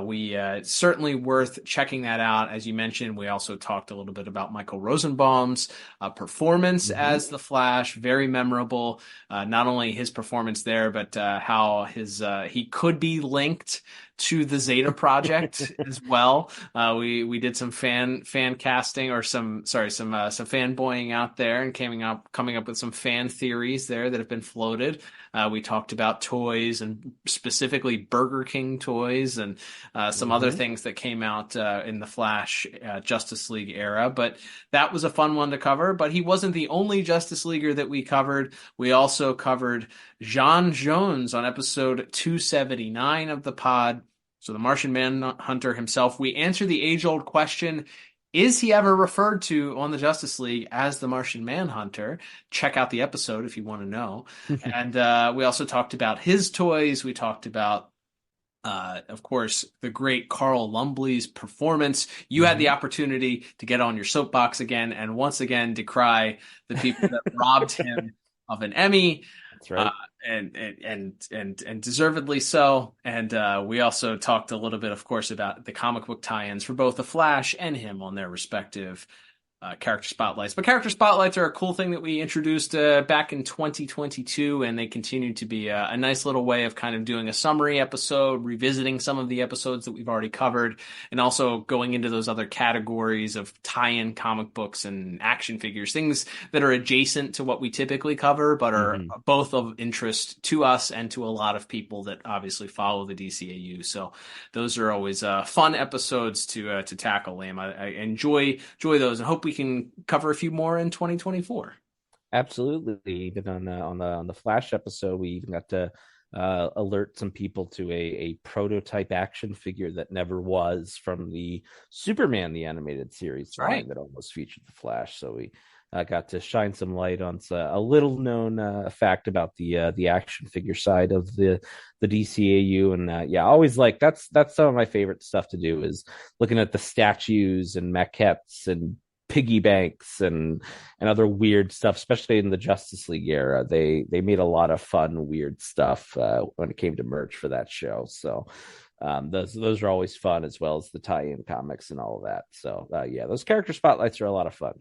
We certainly worth checking that out. As you mentioned, we also talked a little bit about Michael Rosenbaum's performance as the Flash. Very memorable. Not only his performance there, but how he could be linked to the Zeta Project as well. We did some fan casting, or some fanboying out there, and coming up with some fan theories there that have been floated. We talked about toys, and specifically Burger King toys, and some other things that came out in the Flash Justice League era. But that was a fun one to cover. But he wasn't the only Justice Leaguer that we covered. We also covered John Jones on episode 279 of the pod. So the Martian Manhunter himself. We answer the age-old question: is he ever referred to on the Justice League as the Martian Manhunter? Check out the episode if you want to know. And we also talked about his toys. We talked about, of course, the great Carl Lumbly's performance. You had the opportunity to get on your soapbox again and once again decry the people that robbed him of an Emmy. That's right. And deservedly so. And we also talked a little bit, of course, about the comic book tie-ins for both the Flash and him on their respective character spotlights. But character spotlights are a cool thing that we introduced back in 2022, and they continue to be a nice little way of kind of doing a summary episode, revisiting some of the episodes that we've already covered, and also going into those other categories of tie-in comic books and action figures, things that are adjacent to what we typically cover, but are both of interest to us and to a lot of people that obviously follow the DCAU. So those are always fun episodes to tackle, Liam. I enjoy those, and hope we can cover a few more in 2024. Absolutely. Even on the Flash episode, we even got to alert some people to a prototype action figure that never was, from the Superman the Animated Series line that almost featured the Flash. So we got to shine some light on a little known fact about the action figure side of the DCAU. And yeah, always that's some of my favorite stuff to do, is looking at the statues and maquettes and piggy banks and other weird stuff, especially in the Justice League era. They made a lot of fun, weird stuff when it came to merch for that show. So those are always fun, as well as the tie-in comics and all of that. So yeah, those character spotlights are a lot of fun.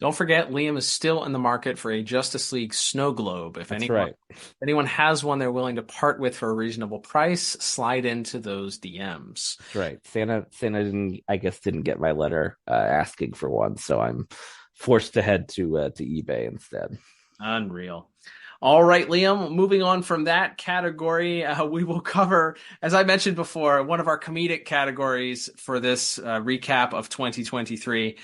Don't forget, Liam is still in the market for a Justice League snow globe. If anyone has one they're willing to part with for a reasonable price, slide into those DMs. That's right. Santa didn't get my letter asking for one, so I'm forced to head to eBay instead. Unreal. All right, Liam, moving on from that category, we will cover, as I mentioned before, one of our comedic categories for this recap of 2023.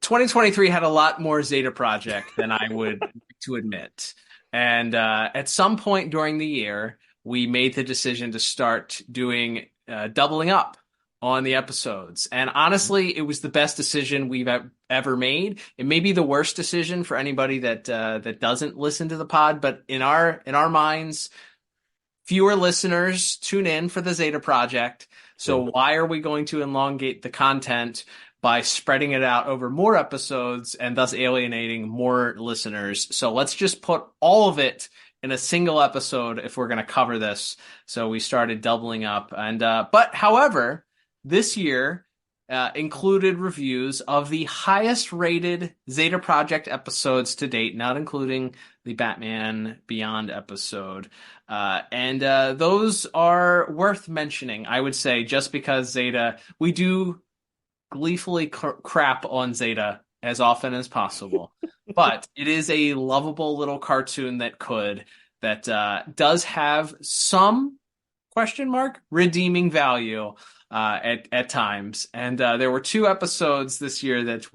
2023 had a lot more Zeta Project than I would like to admit. And at some point during the year, we made the decision to start doing doubling up on the episodes. And honestly, it was the best decision we've ever made. It may be the worst decision for anybody that doesn't listen to the pod, but in our minds, fewer listeners tune in for the Zeta Project. So why are we going to elongate the content by spreading it out over more episodes and thus alienating more listeners? So let's just put all of it in a single episode if we're going to cover this. So we started doubling up. And but however, this year included reviews of the highest rated Zeta Project episodes to date, not including the Batman Beyond episode. And those are worth mentioning, I would say, just because Zeta, we do gleefully crap on Zeta as often as possible. But it is a lovable little cartoon that does have some redeeming value at times. And there were 2 episodes this year that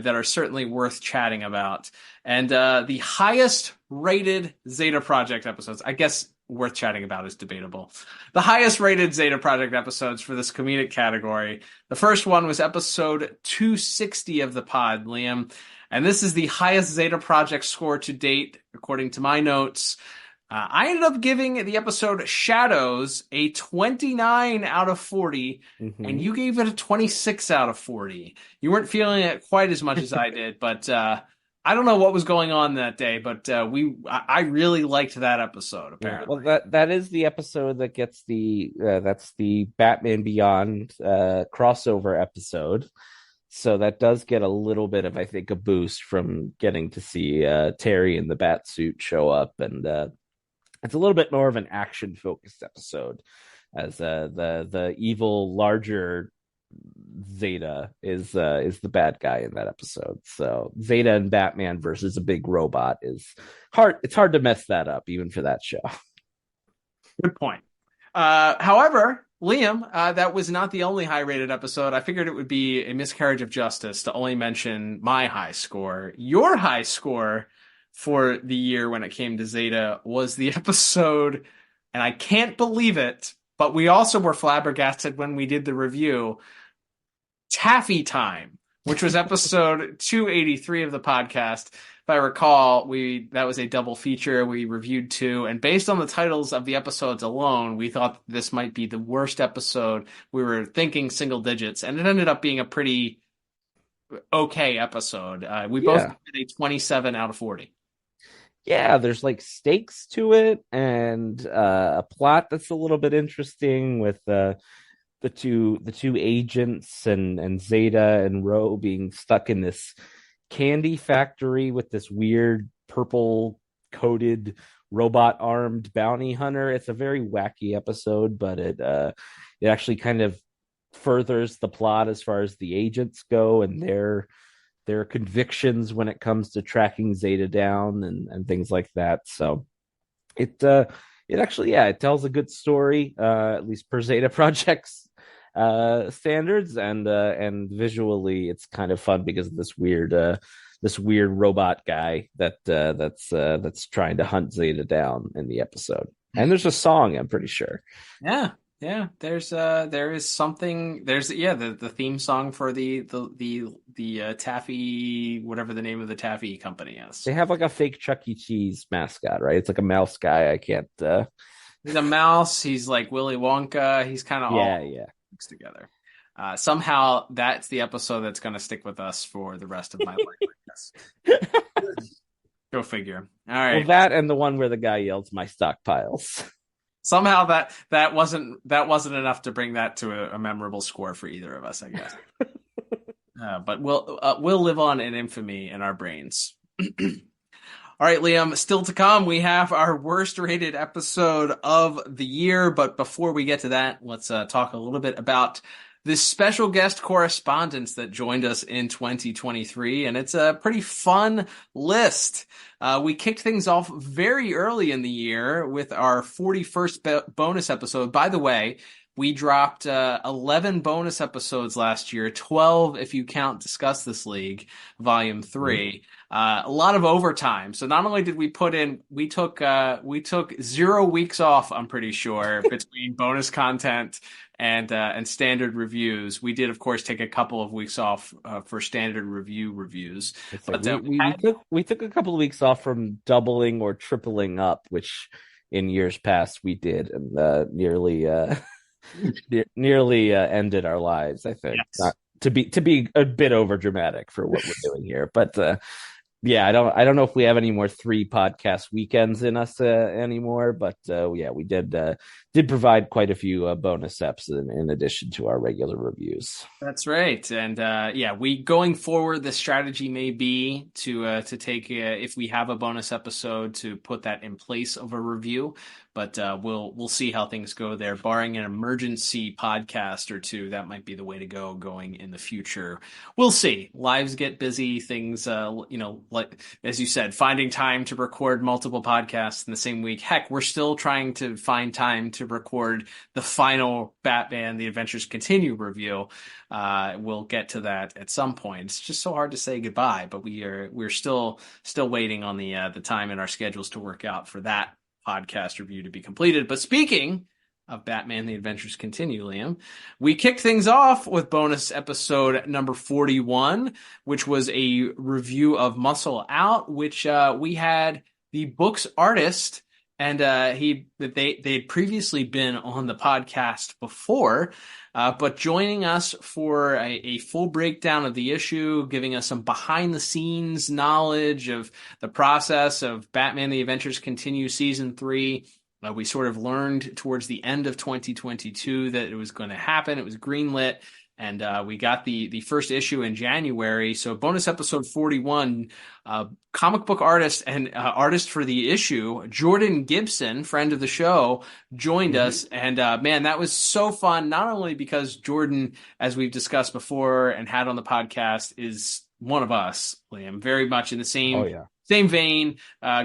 are certainly worth chatting about. And the highest rated Zeta Project episodes, I guess worth chatting about is debatable. The highest rated Zeta Project episodes for this comedic category. The first one was episode 260 of the pod, Liam. And this is the highest Zeta Project score to date, according to my notes. I ended up giving the episode Shadows a 29 out of 40, and you gave it a 26 out of 40. You weren't feeling it quite as much as I did, but I don't know what was going on that day, but I really liked that episode, apparently. Well, that is the episode that gets that's the Batman Beyond crossover episode. So that does get a little bit of, I think, a boost from getting to see Terry in the bat suit show up, and it's a little bit more of an action-focused episode, as the evil, larger Zeta is the bad guy in that episode. So Zeta and Batman versus a big robot is hard. It's hard to mess that up, even for that show. Good point. However, Liam, that was not the only high-rated episode. I figured it would be a miscarriage of justice to only mention my high score. Your high score for the year when it came to Zeta was the episode, and I can't believe it, but we also were flabbergasted when we did the review, Taffy Time, which was episode 283 of the podcast. If I recall, that was a double feature. We reviewed 2, and based on the titles of the episodes alone, we thought this might be the worst episode. We were thinking single digits, and it ended up being a pretty okay episode. We both did a 27 out of 40. Yeah, there's like stakes to it, and a plot that's a little bit interesting with the two agents and Zeta and Ro being stuck in this candy factory with this weird purple coated robot armed bounty hunter. It's a very wacky episode, but it actually kind of furthers the plot as far as the agents go and their convictions when it comes to tracking Zeta down and things like that. So it actually, it tells a good story, at least per Zeta Project's standards, and visually it's kind of fun because of this weird robot guy that's trying to hunt Zeta down in the episode. And there's a song, I'm pretty sure. Yeah, there is something. There's the theme song for the Taffy, whatever the name of the Taffy company is. They have like a fake Chuck E. Cheese mascot, right? It's like a mouse guy. I can't. He's a mouse. He's like Willy Wonka. He's kind of all mixed together. Somehow that's the episode that's going to stick with us for the rest of my life, I guess. Go figure. All right. Well, that and the one where the guy yells, "My stockpiles." Somehow that wasn't enough to bring that to a memorable score for either of us, I guess. But we'll live on in infamy in our brains. All right, Liam, still to come, we have our worst rated episode of the year. But before we get to that, let's talk a little bit about this special guest correspondents that joined us in 2023, and it's a pretty fun list. We kicked things off very early in the year with our 41st bonus episode. By the way, we dropped 11 bonus episodes last year, 12 if you count Discuss This League, Volume 3. A lot of overtime. So not only did we put in, we took 0 weeks off, I'm pretty sure, between bonus content and standard reviews. We did, of course, take a couple of weeks off for standard reviews. But we took a couple of weeks off from doubling or tripling up, which in years past we did, and nearly ended our lives, I think. Yes. Not, to be a bit over dramatic for what we're doing here, but yeah, I don't know if we have any more 3 podcast weekends in us anymore, but yeah, we did provide quite a few bonus eps in addition to our regular reviews. That's right, and yeah, we going forward, the strategy may be to take if we have a bonus episode to put that in place of a review. But we'll see how things go there. Barring an emergency podcast or two, that might be the way to go going in the future. We'll see. Lives get busy. Things, like as you said, finding time to record multiple podcasts in the same week. Heck, we're still trying to find time to record the final Batman: The Adventures Continue review. We'll get to that at some point. It's just so hard to say goodbye, but we're still waiting on the time in our schedules to work out for that podcast review to be completed. But speaking of Batman: The Adventures Continue, Liam, we kicked things off with bonus episode number 41, which was a review of Muscle Out, which we had the book's artist, and they had previously been on the podcast before, but joining us for a full breakdown of the issue, giving us some behind the scenes knowledge of the process of Batman: The Adventures Continue Season 3. We sort of learned towards the end of 2022 that it was going to happen. It was greenlit. And we got the first issue in January. So bonus episode 41, comic book artist and artist for the issue, Jordan Gibson, friend of the show, joined us. And man, that was so fun. Not only because Jordan, as we've discussed before and had on the podcast, is one of us, Liam, very much in the same vein,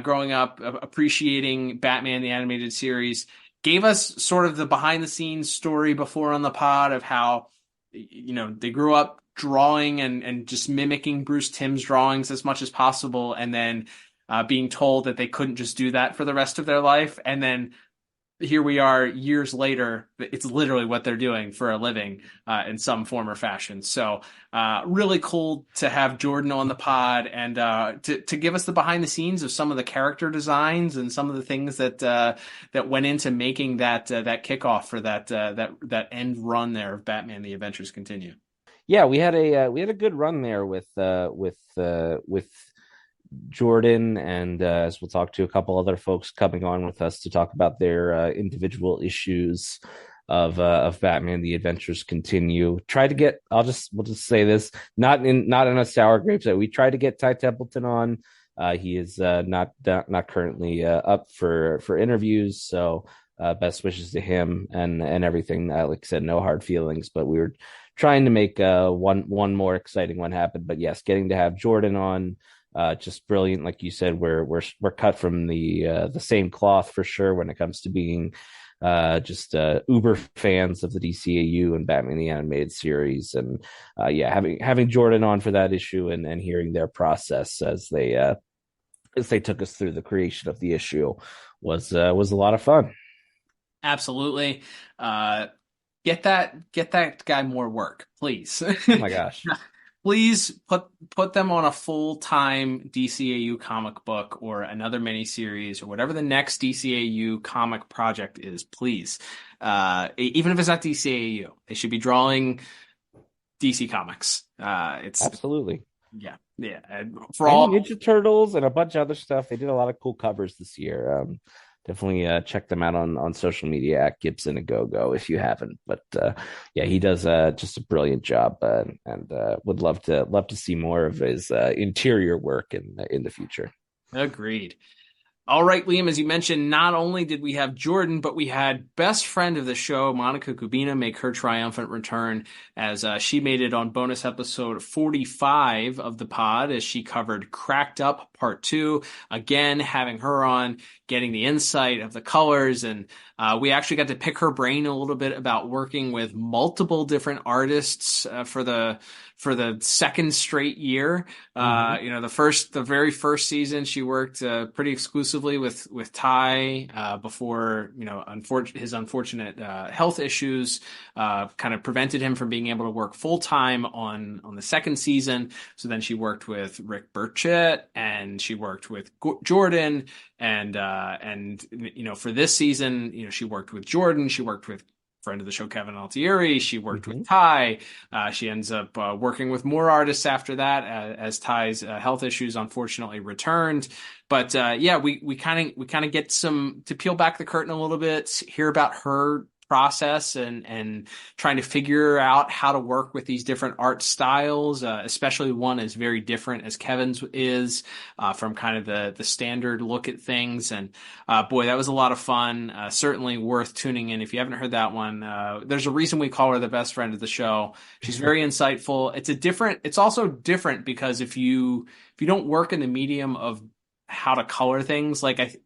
growing up, appreciating Batman, the animated series, gave us sort of the behind the scenes story before on the pod of how, they grew up drawing and just mimicking Bruce Timm's drawings as much as possible, and then being told that they couldn't just do that for the rest of their life. And then here we are years later. It's literally what they're doing for a living in some form or fashion. So really cool to have Jordan on the pod and to give us the behind the scenes of some of the character designs and some of the things that went into making that kickoff for that end run there of Batman: The Adventures Continue. Yeah, we had a good run there with Jordan, and as we'll talk to a couple other folks coming on with us to talk about their individual issues of Batman: The Adventures Continue. Try to get, we'll just say this, not in a sour grapes. We tried to get Ty Templeton on. He is not currently up for interviews, so best wishes to him and everything. Like I said, no hard feelings, but we were trying to make one more exciting one happen. But yes, getting to have Jordan on, just brilliant. Like you said, we're cut from the same cloth for sure when it comes to being just uber fans of the DCAU and Batman the Animated Series. And yeah, having Jordan on for that issue and hearing their process as they took us through the creation of the issue was a lot of fun. Absolutely. Get that guy more work, please. Oh my gosh. Please put them on a full-time DCAU comic book or another miniseries or whatever the next DCAU comic project is, please. Even if it's not DCAU, they should be drawing DC Comics. It's absolutely. Yeah. For all Ninja Turtles and a bunch of other stuff. They did a lot of cool covers this year. Definitely check them out on social media at Gibson and Go if you haven't. But yeah, he does just a brilliant job, and would love to see more of his interior work in the future. Agreed. All right, Liam, as you mentioned, not only did we have Jordan, but we had best friend of the show, Monica Kubina, make her triumphant return as she made it on bonus episode 45 of the pod as she covered Cracked Up Part 2. Again, having her on, getting the insight of the colors, and we actually got to pick her brain a little bit about working with multiple different artists for the second straight year. The very first season she worked pretty exclusively with Ty before his unfortunate health issues kind of prevented him from being able to work full time on the second season. So then she worked with Rick Burchett and she worked with Jordan and for this season, she worked with Jordan. She worked with friend of the show, Kevin Altieri. She worked with Ty. She ends up working with more artists after that as Ty's health issues unfortunately returned. But we kind of get to peel back the curtain a little bit, hear about her process and trying to figure out how to work with these different art styles, especially one as very different as Kevin's is from kind of the standard look at things. And boy, that was a lot of fun. Certainly worth tuning in. If you haven't heard that one, there's a reason we call her the best friend of the show. She's very insightful. It's also different because if you don't work in the medium of how to color things, like I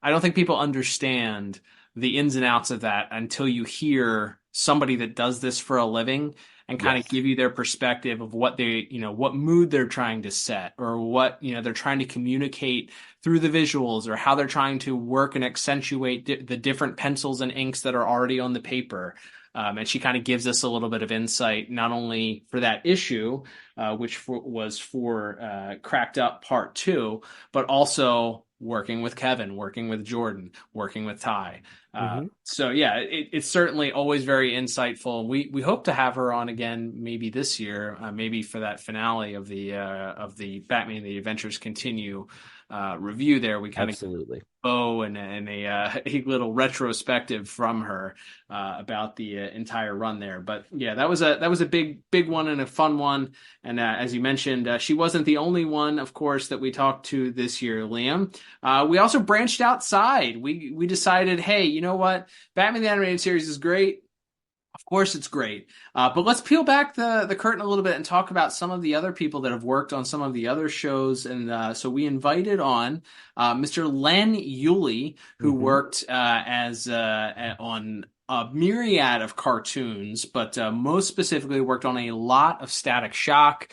don't think people understand the ins and outs of that until you hear somebody that does this for a living and kind of give you their perspective of what what mood they're trying to set or what, they're trying to communicate through the visuals or how they're trying to work and accentuate the different pencils and inks that are already on the paper. And she kind of gives us a little bit of insight, not only for that issue, which was for Cracked Up Part 2, but also working with Kevin, working with Jordan, working with Ty. So yeah, it's certainly always very insightful. We hope to have her on again, maybe this year, maybe for that finale of the Batman: The Adventures Continue review. There we kind absolutely of bow and a little retrospective from her about the entire run there. But yeah, that was a big one and a fun one. And as you mentioned, she wasn't the only one, of course, that we talked to this year, Liam. We also branched outside. We decided, hey, you know what? Batman the Animated Series is great. Of course, it's great. But let's peel back the curtain a little bit and talk about some of the other people that have worked on some of the other shows. And so we invited on Mr. Len Yulee, who worked on a myriad of cartoons, but most specifically worked on a lot of Static Shock.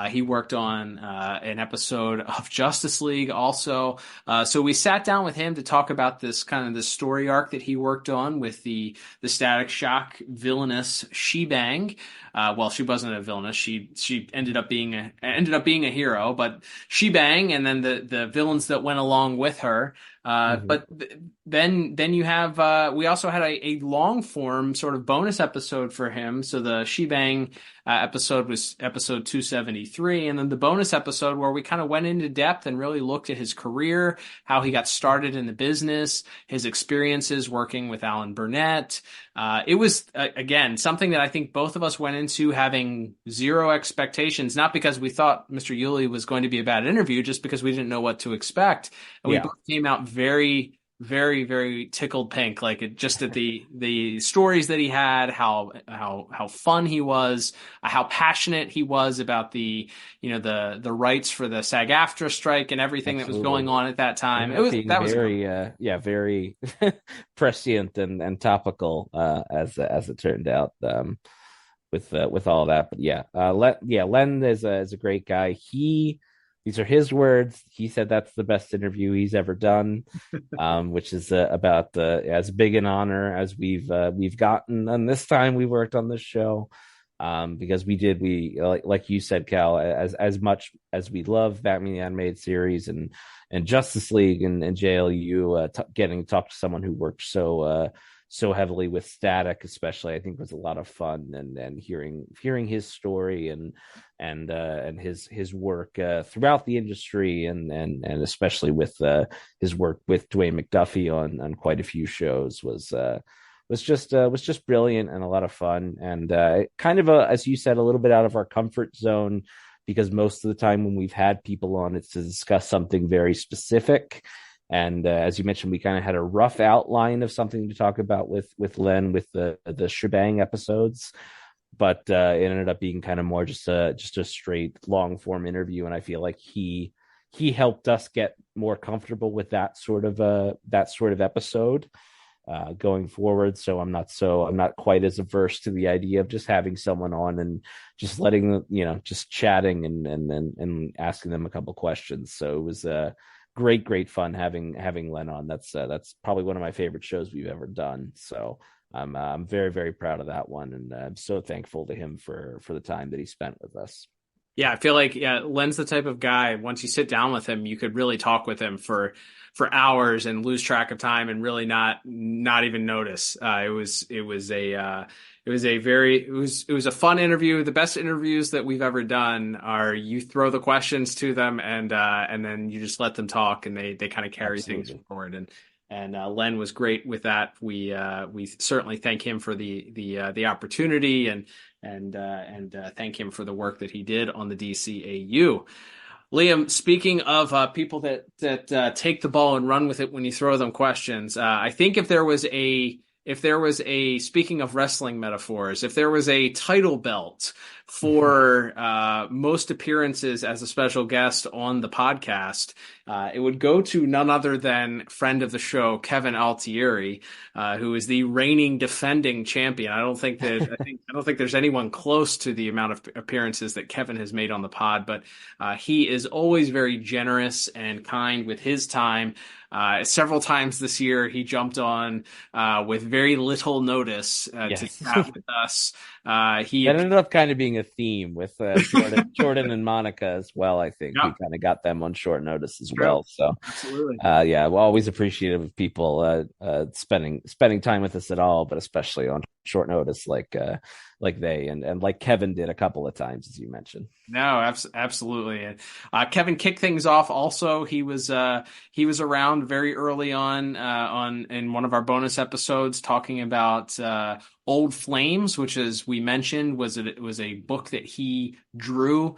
He worked on an episode of Justice League also. So we sat down with him to talk about this kind of the story arc that he worked on with the Static Shock villainous She-Bang. Well, she wasn't a villainess. She ended up being a hero, but She-Bang and then the villains that went along with her. But then you have we also had a long form sort of bonus episode for him. So the She-Bang episode was episode 273, and then the bonus episode where we kind of went into depth and really looked at his career, how he got started in the business, his experiences working with Alan Burnett. It was again something that I think both of us went into having zero expectations, not because we thought Mr. Yulee was going to be a bad interview, just because we didn't know what to expect. And we both came out very, very, very tickled pink, just at the stories that he had, how fun he was, how passionate he was about the rights for the SAG-AFTRA strike and everything that was going on at that time. Very prescient and topical as it turned out with all that. But Len is a great guy. These are his words. He said that's the best interview he's ever done, which is about as big an honor as we've gotten. And this time we worked on this show because we like you said, Cal, as much as we love Batman the Animated Series and Justice League and JLU, getting to talk to someone who worked so heavily with Static, especially, I think was a lot of fun, and hearing his story and his work throughout the industry, and especially with his work with Dwayne McDuffie on quite a few shows was just brilliant and a lot of fun, and kind of as you said, a little bit out of our comfort zone, because most of the time when we've had people on, it's to discuss something very specific. And as you mentioned, we kind of had a rough outline of something to talk about with Len with the shebang episodes, but it ended up being kind of more just a straight long form interview. And I feel like he helped us get more comfortable with that sort of episode going forward. So I'm not quite as averse to the idea of just having someone on and just letting them, just chatting and asking them a couple questions. So it was great fun having Len on. That's probably one of my favorite shows we've ever done. So I'm very, very proud of that one, and I'm so thankful to him for the time that he spent with us. Yeah, I feel like Len's the type of guy, once you sit down with him, you could really talk with him for hours and lose track of time and really not even notice. It was a fun interview. The best interviews that we've ever done are you throw the questions to them and then you just let them talk, and they kind of carry Absolutely. things forward. And Len was great with that. We certainly thank him for the opportunity and thank him for the work that he did on the DCAU. Liam, speaking of people that take the ball and run with it when you throw them questions, I think if there was a speaking of wrestling metaphors, if there was a title belt for most appearances as a special guest on the podcast, it would go to none other than friend of the show, Kevin Altieri, who is the reigning defending champion. I don't think there's anyone close to the amount of appearances that Kevin has made on the pod, but he is always very generous and kind with his time. Several times this year, he jumped on with very little notice to chat with us. He That ended up kind of being a theme with Jordan and Monica as well. I think we kind of got them on short notice as well. So, absolutely, we're always appreciative of people spending time with us at all, but especially on short notice, like they and like Kevin did a couple of times, as you mentioned. No, absolutely. And Kevin kicked things off. Also, he was around very early on in one of our bonus episodes talking about Old Flames, which, as we mentioned, was a book that he drew.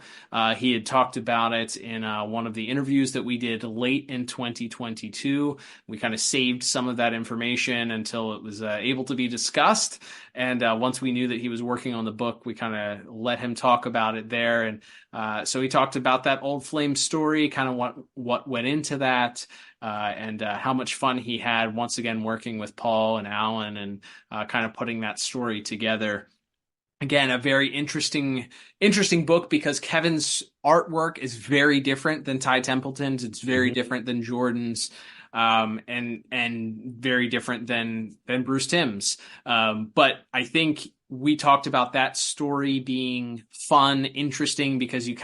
He had talked about it in one of the interviews that we did late in 2022. We kind of saved some of that information until it was able to be discussed. And once we knew that he was working on the book, we kind of let him talk about it there. And so he talked about that Old Flame story, kind of what went into that, and how much fun he had once again working with Paul and Alan and kind of putting that story together. Again, a very interesting book because Kevin's artwork is very different than Ty Templeton's. It's very different than Jordan's. And very different than Bruce Timm's. But I think we talked about that story being fun, interesting, because you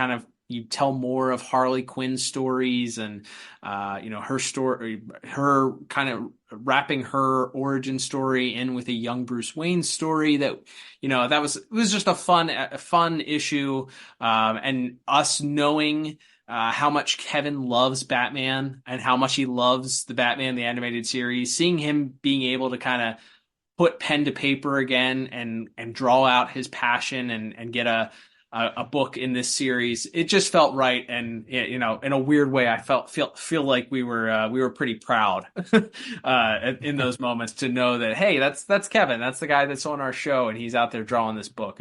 tell more of Harley Quinn's stories and, her story, her kind of wrapping her origin story in with a young Bruce Wayne story that, it was just a fun issue. And us knowing how much Kevin loves Batman and how much he loves the Batman, the animated series, seeing him being able to kind of put pen to paper again and draw out his passion and get a book in this series, it just felt right. And in a weird way, I feel like we were pretty proud in those moments to know that, hey, that's Kevin, that's the guy that's on our show, and he's out there drawing this book.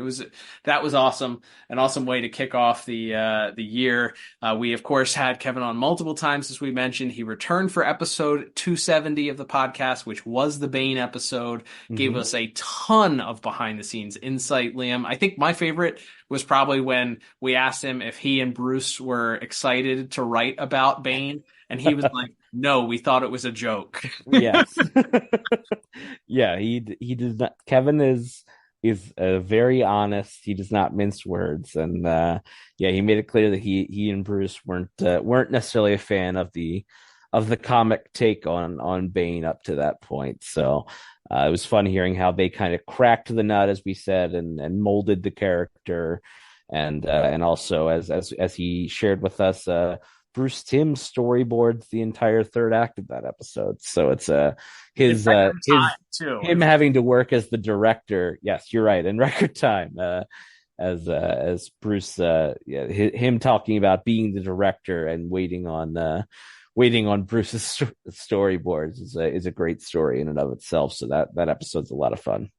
That was awesome, an awesome way to kick off the year. We of course had Kevin on multiple times, as we mentioned. He returned for episode 270 of the podcast, which was the Bane episode. Gave us a ton of behind the scenes insight, Liam. I think my favorite was probably when we asked him if he and Bruce were excited to write about Bane, and he was like, "No, we thought it was a joke." Yes. Yeah, he does not. Kevin is very honest. He does not mince words, and he made it clear that he and Bruce weren't necessarily a fan of the comic take on Bane up to that point. So it was fun hearing how they kind of cracked the nut, as we said, and molded the character, and also as he shared with us, Bruce Timm storyboards the entire third act of that episode. So it's him having to work as the director. Yes, you're right, in record time. As Bruce, him talking about being the director and waiting on waiting on Bruce's storyboards is a great story in and of itself. So that episode's a lot of fun.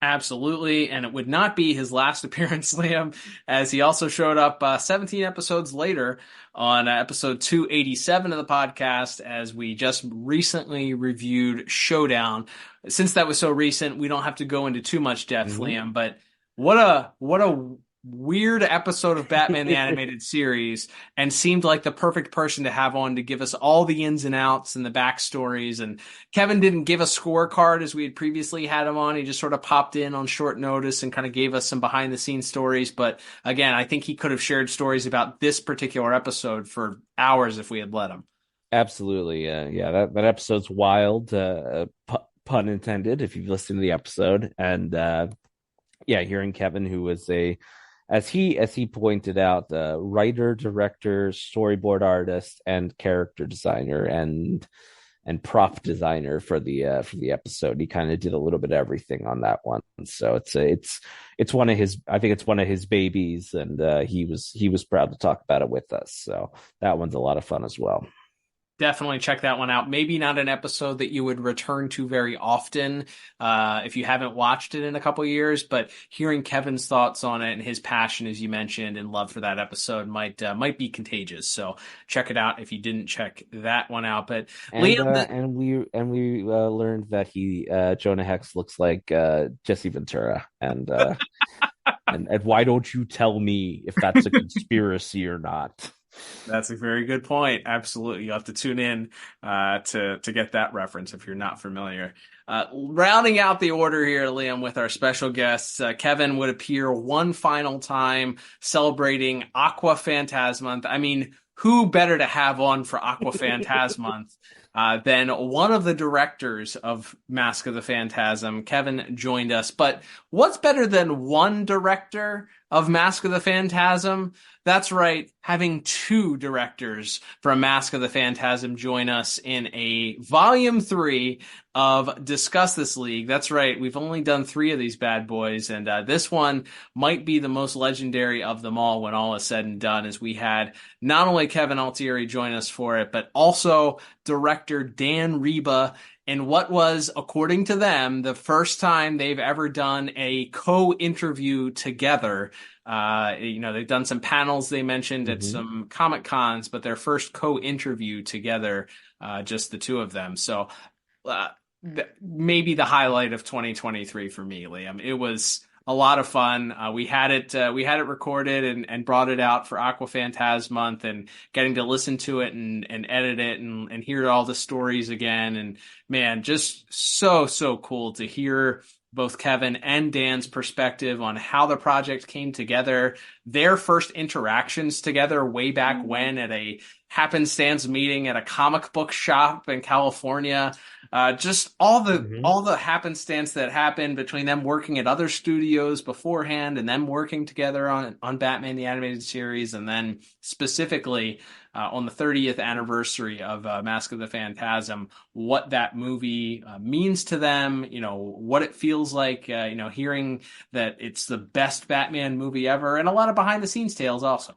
Absolutely, and it would not be his last appearance, Liam, as he also showed up 17 episodes later on episode 287 of the podcast, as we just recently reviewed Showdown. Since that was so recent, we don't have to go into too much depth, Liam, but what a weird episode of Batman the Animated Series, and seemed like the perfect person to have on to give us all the ins and outs and the backstories. And Kevin didn't give a scorecard as we had previously had him on. He just sort of popped in on short notice and kind of gave us some behind the scenes stories. But again, I think he could have shared stories about this particular episode for hours if we had let him. Absolutely. Yeah, that episode's wild, pun intended, if you've listened to the episode. And hearing Kevin, who was as he pointed out, writer, director, storyboard artist, and character designer and prop designer for the episode. He kind of did a little bit of everything on that one. So it's one of his, I think it's one of his babies, and he was proud to talk about it with us. So that one's a lot of fun as well. Definitely check that one out. Maybe not an episode that you would return to very often if you haven't watched it in a couple years, but hearing Kevin's thoughts on it and his passion, as you mentioned, and love for that episode might be contagious. So check it out if you didn't check that one out. But Liam, we learned that Jonah Hex looks like Jesse Ventura, and and why don't you tell me if that's a conspiracy or not? That's a very good point. Absolutely. You'll have to tune in to get that reference if you're not familiar. Rounding out the order here, Liam, with our special guests, Kevin would appear one final time celebrating Aqua Phantasmonth. I mean, who better to have on for Aqua Phantasmonth than one of the directors of Mask of the Phantasm? Kevin joined us. But what's better than one director of Mask of the Phantasm? That's right, having two directors from Mask of the Phantasm join us in a Volume 3 of Discuss This League. That's right, we've only done 3 of these bad boys, and this one might be the most legendary of them all when all is said and done, as we had not only Kevin Altieri join us for it, but also director Dan Reba, in what was, according to them, the first time they've ever done a co-interview together. They've done some panels they mentioned at some Comic Cons, but their first co-interview together, just the two of them. So maybe the highlight of 2023 for me, Liam. It was a lot of fun. We had it recorded and brought it out for Aqua Phantasmonth, and getting to listen to it and edit it and hear all the stories again. And man, just so cool to hear both Kevin and Dan's perspective on how the project came together, their first interactions together way back when at a happenstance meeting at a comic book shop in California. Just all the happenstance that happened between them working at other studios beforehand and them working together on Batman the Animated Series, and then specifically on the 30th anniversary of Mask of the Phantasm, what that movie means to them, what it feels like, hearing that it's the best Batman movie ever, and a lot of behind the scenes tales also.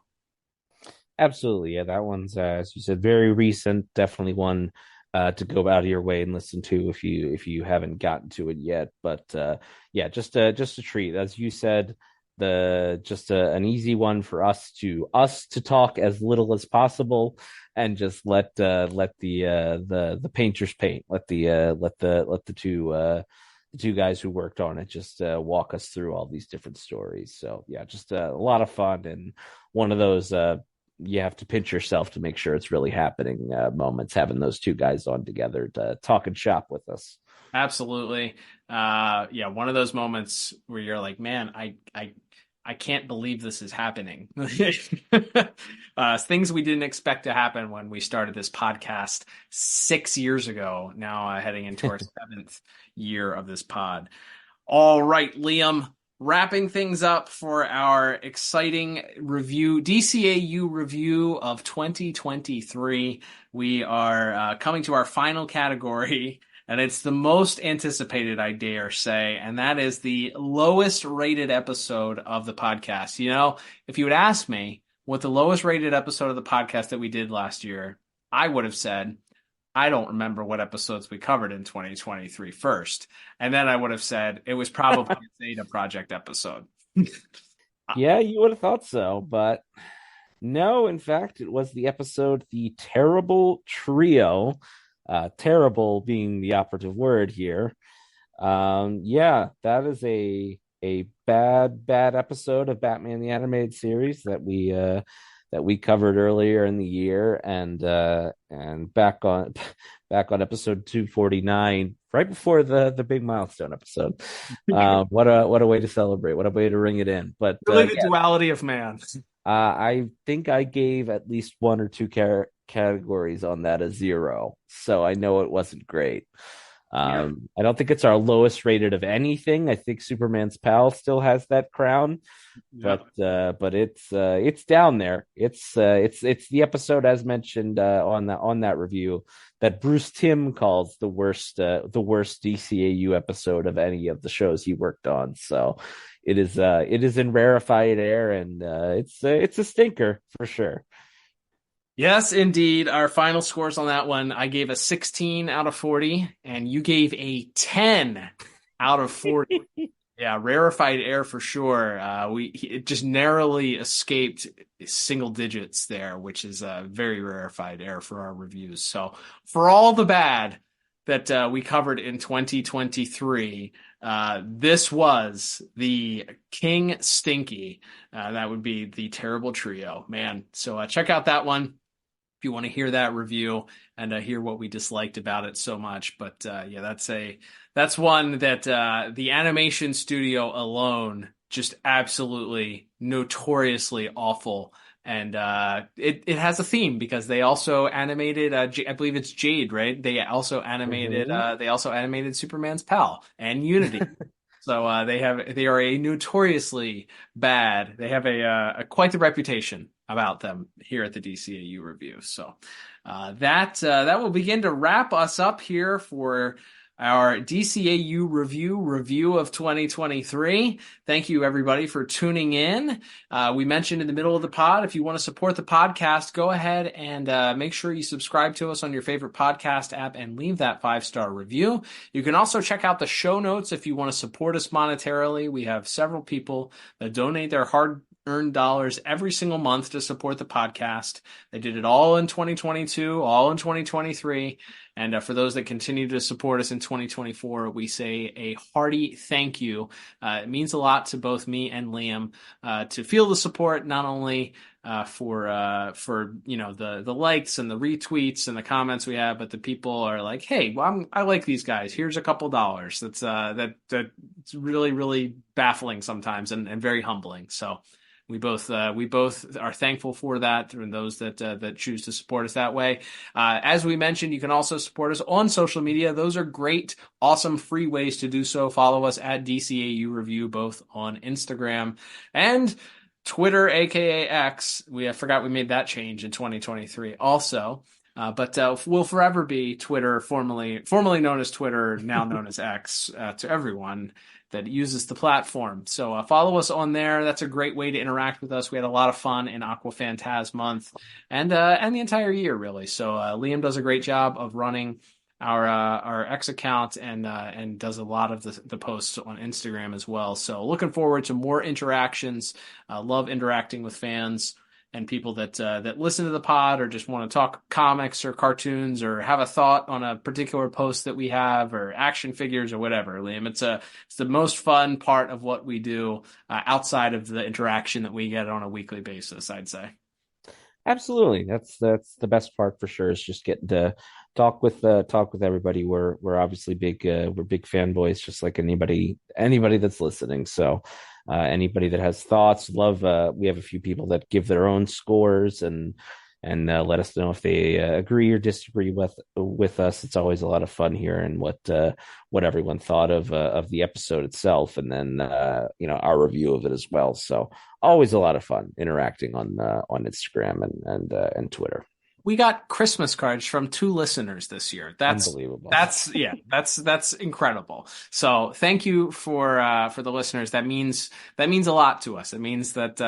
Absolutely. Yeah, that one's, as you said, very recent. Definitely one to go out of your way and listen to if you haven't gotten to it yet. But just a treat. As you said, an easy one for us to talk as little as possible, and just let the painters paint. Let the two guys who worked on it just walk us through all these different stories. So yeah, just a lot of fun, and one of those you have to pinch yourself to make sure it's really happening moments, having those two guys on together to talk and shop with us. Absolutely. One of those moments where you're like, man, I can't believe this is happening. Things we didn't expect to happen when we started this podcast 6 years ago, now heading into our 7th year of this pod. All right, Liam, wrapping things up for our exciting DCAU review of 2023. We are coming to our final category, and it's the most anticipated, I dare say, and that is the lowest rated episode of the podcast. If you would ask me what the lowest rated episode of the podcast that we did last year, I would have said, I don't remember what episodes we covered in 2023 first. And then I would have said it was probably a Zeta Project episode. Yeah, you would have thought so, but no, in fact, it was the episode The Terrible Trio. Terrible being the operative word here. Yeah, that is a bad episode of Batman the Animated Series that we covered earlier in the year, and back on episode 249, right before the big milestone episode. What a way to celebrate! What a way to ring it in! But Really, the duality of man. I think I gave at least one or two categories on that a 0, so I know it wasn't great. I don't think it's our lowest rated of anything. I think Superman's Pal still has that crown, but it's down there. It's the episode, as mentioned on that review, that Bruce Timm calls the worst DCAU episode of any of the shows he worked on. So it is in rarefied air, and it's a stinker for sure. Yes, indeed. Our final scores on that one, I gave a 16 out of 40, and you gave a 10 out of 40. Yeah, rarefied air for sure. It just narrowly escaped single digits there, which is very rarefied air for our reviews. So for all the bad that we covered in 2023, this was the King Stinky. That would be the Terrible Trio, man. So check out that one if you want to hear that review and hear what we disliked about it so much. But yeah, that's one that the animation studio alone just absolutely notoriously awful. And it has a theme because they also animated I believe it's Jade, right? They also animated Superman's Pal and Unity. So they are a notoriously bad. They have a quite the reputation about them here at the DCAU review. So that will begin to wrap us up here for our DCAU review of 2023. Thank you, everybody, for tuning in. We mentioned in the middle of the pod, if you want to support the podcast, go ahead and make sure you subscribe to us on your favorite podcast app and leave that 5-star review. You can also check out the show notes if you want to support us monetarily. We have several people that donate their hard-earned dollars every single month to support the podcast. They did it all in 2022, all in 2023. And for those that continue to support us in 2024, we say a hearty thank you. It means a lot to both me and Liam to feel the support, not only for the likes and the retweets and the comments we have, but the people are like, hey, well, I like these guys. Here's a couple dollars. That's it's really, really baffling sometimes and very humbling. So we both are thankful for that, and those that choose to support us that way. As we mentioned, you can also support us on social media. Those are great, awesome, free ways to do so. Follow us at DCAU Review, both on Instagram and Twitter, aka X. I forgot we made that change in 2023 also. But will forever be Twitter, formerly known as Twitter, now known as X, to everyone that uses the platform. So follow us on there. That's a great way to interact with us. We had a lot of fun in Aquafantaz month and the entire year, really. So Liam does a great job of running our X account and does a lot of the posts on Instagram as well. So looking forward to more interactions. Love interacting with fans and people that listen to the pod or just want to talk comics or cartoons or have a thought on a particular post that we have or action figures or whatever. Liam, it's the most fun part of what we do outside of the interaction that we get on a weekly basis, I'd say. Absolutely, that's the best part for sure. Is just getting to talk with everybody. We're obviously big fanboys, just like anybody that's listening. So anybody that has thoughts, love. We have a few people that give their own scores and let us know if they agree or disagree with us. It's always a lot of fun hearing what everyone thought of the episode itself, and then our review of it as well. So always a lot of fun interacting on Instagram and Twitter. We got Christmas cards from 2 listeners this year. Unbelievable. That's incredible. So thank you for the listeners. That means a lot to us. It means that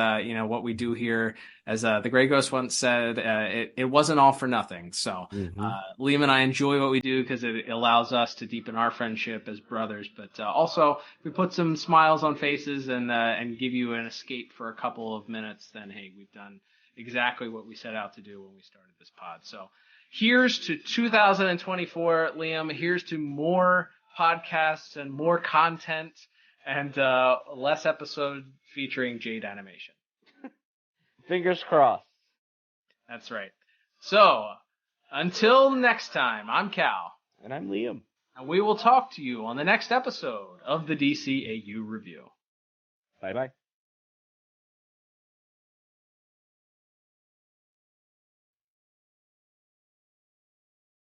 what we do here, as the Grey Ghost once said, it wasn't all for nothing. So Liam and I enjoy what we do because it allows us to deepen our friendship as brothers. But also, if we put some smiles on faces and give you an escape for a couple of minutes, then hey, we've done exactly what we set out to do when we started this pod. So here's to 2024, Liam. Here's to more podcasts and more content and less episode featuring Jade Animation. Fingers crossed. That's right. So until next time, I'm Cal. And I'm Liam. And we will talk to you on the next episode of the DCAU Review. Bye-bye.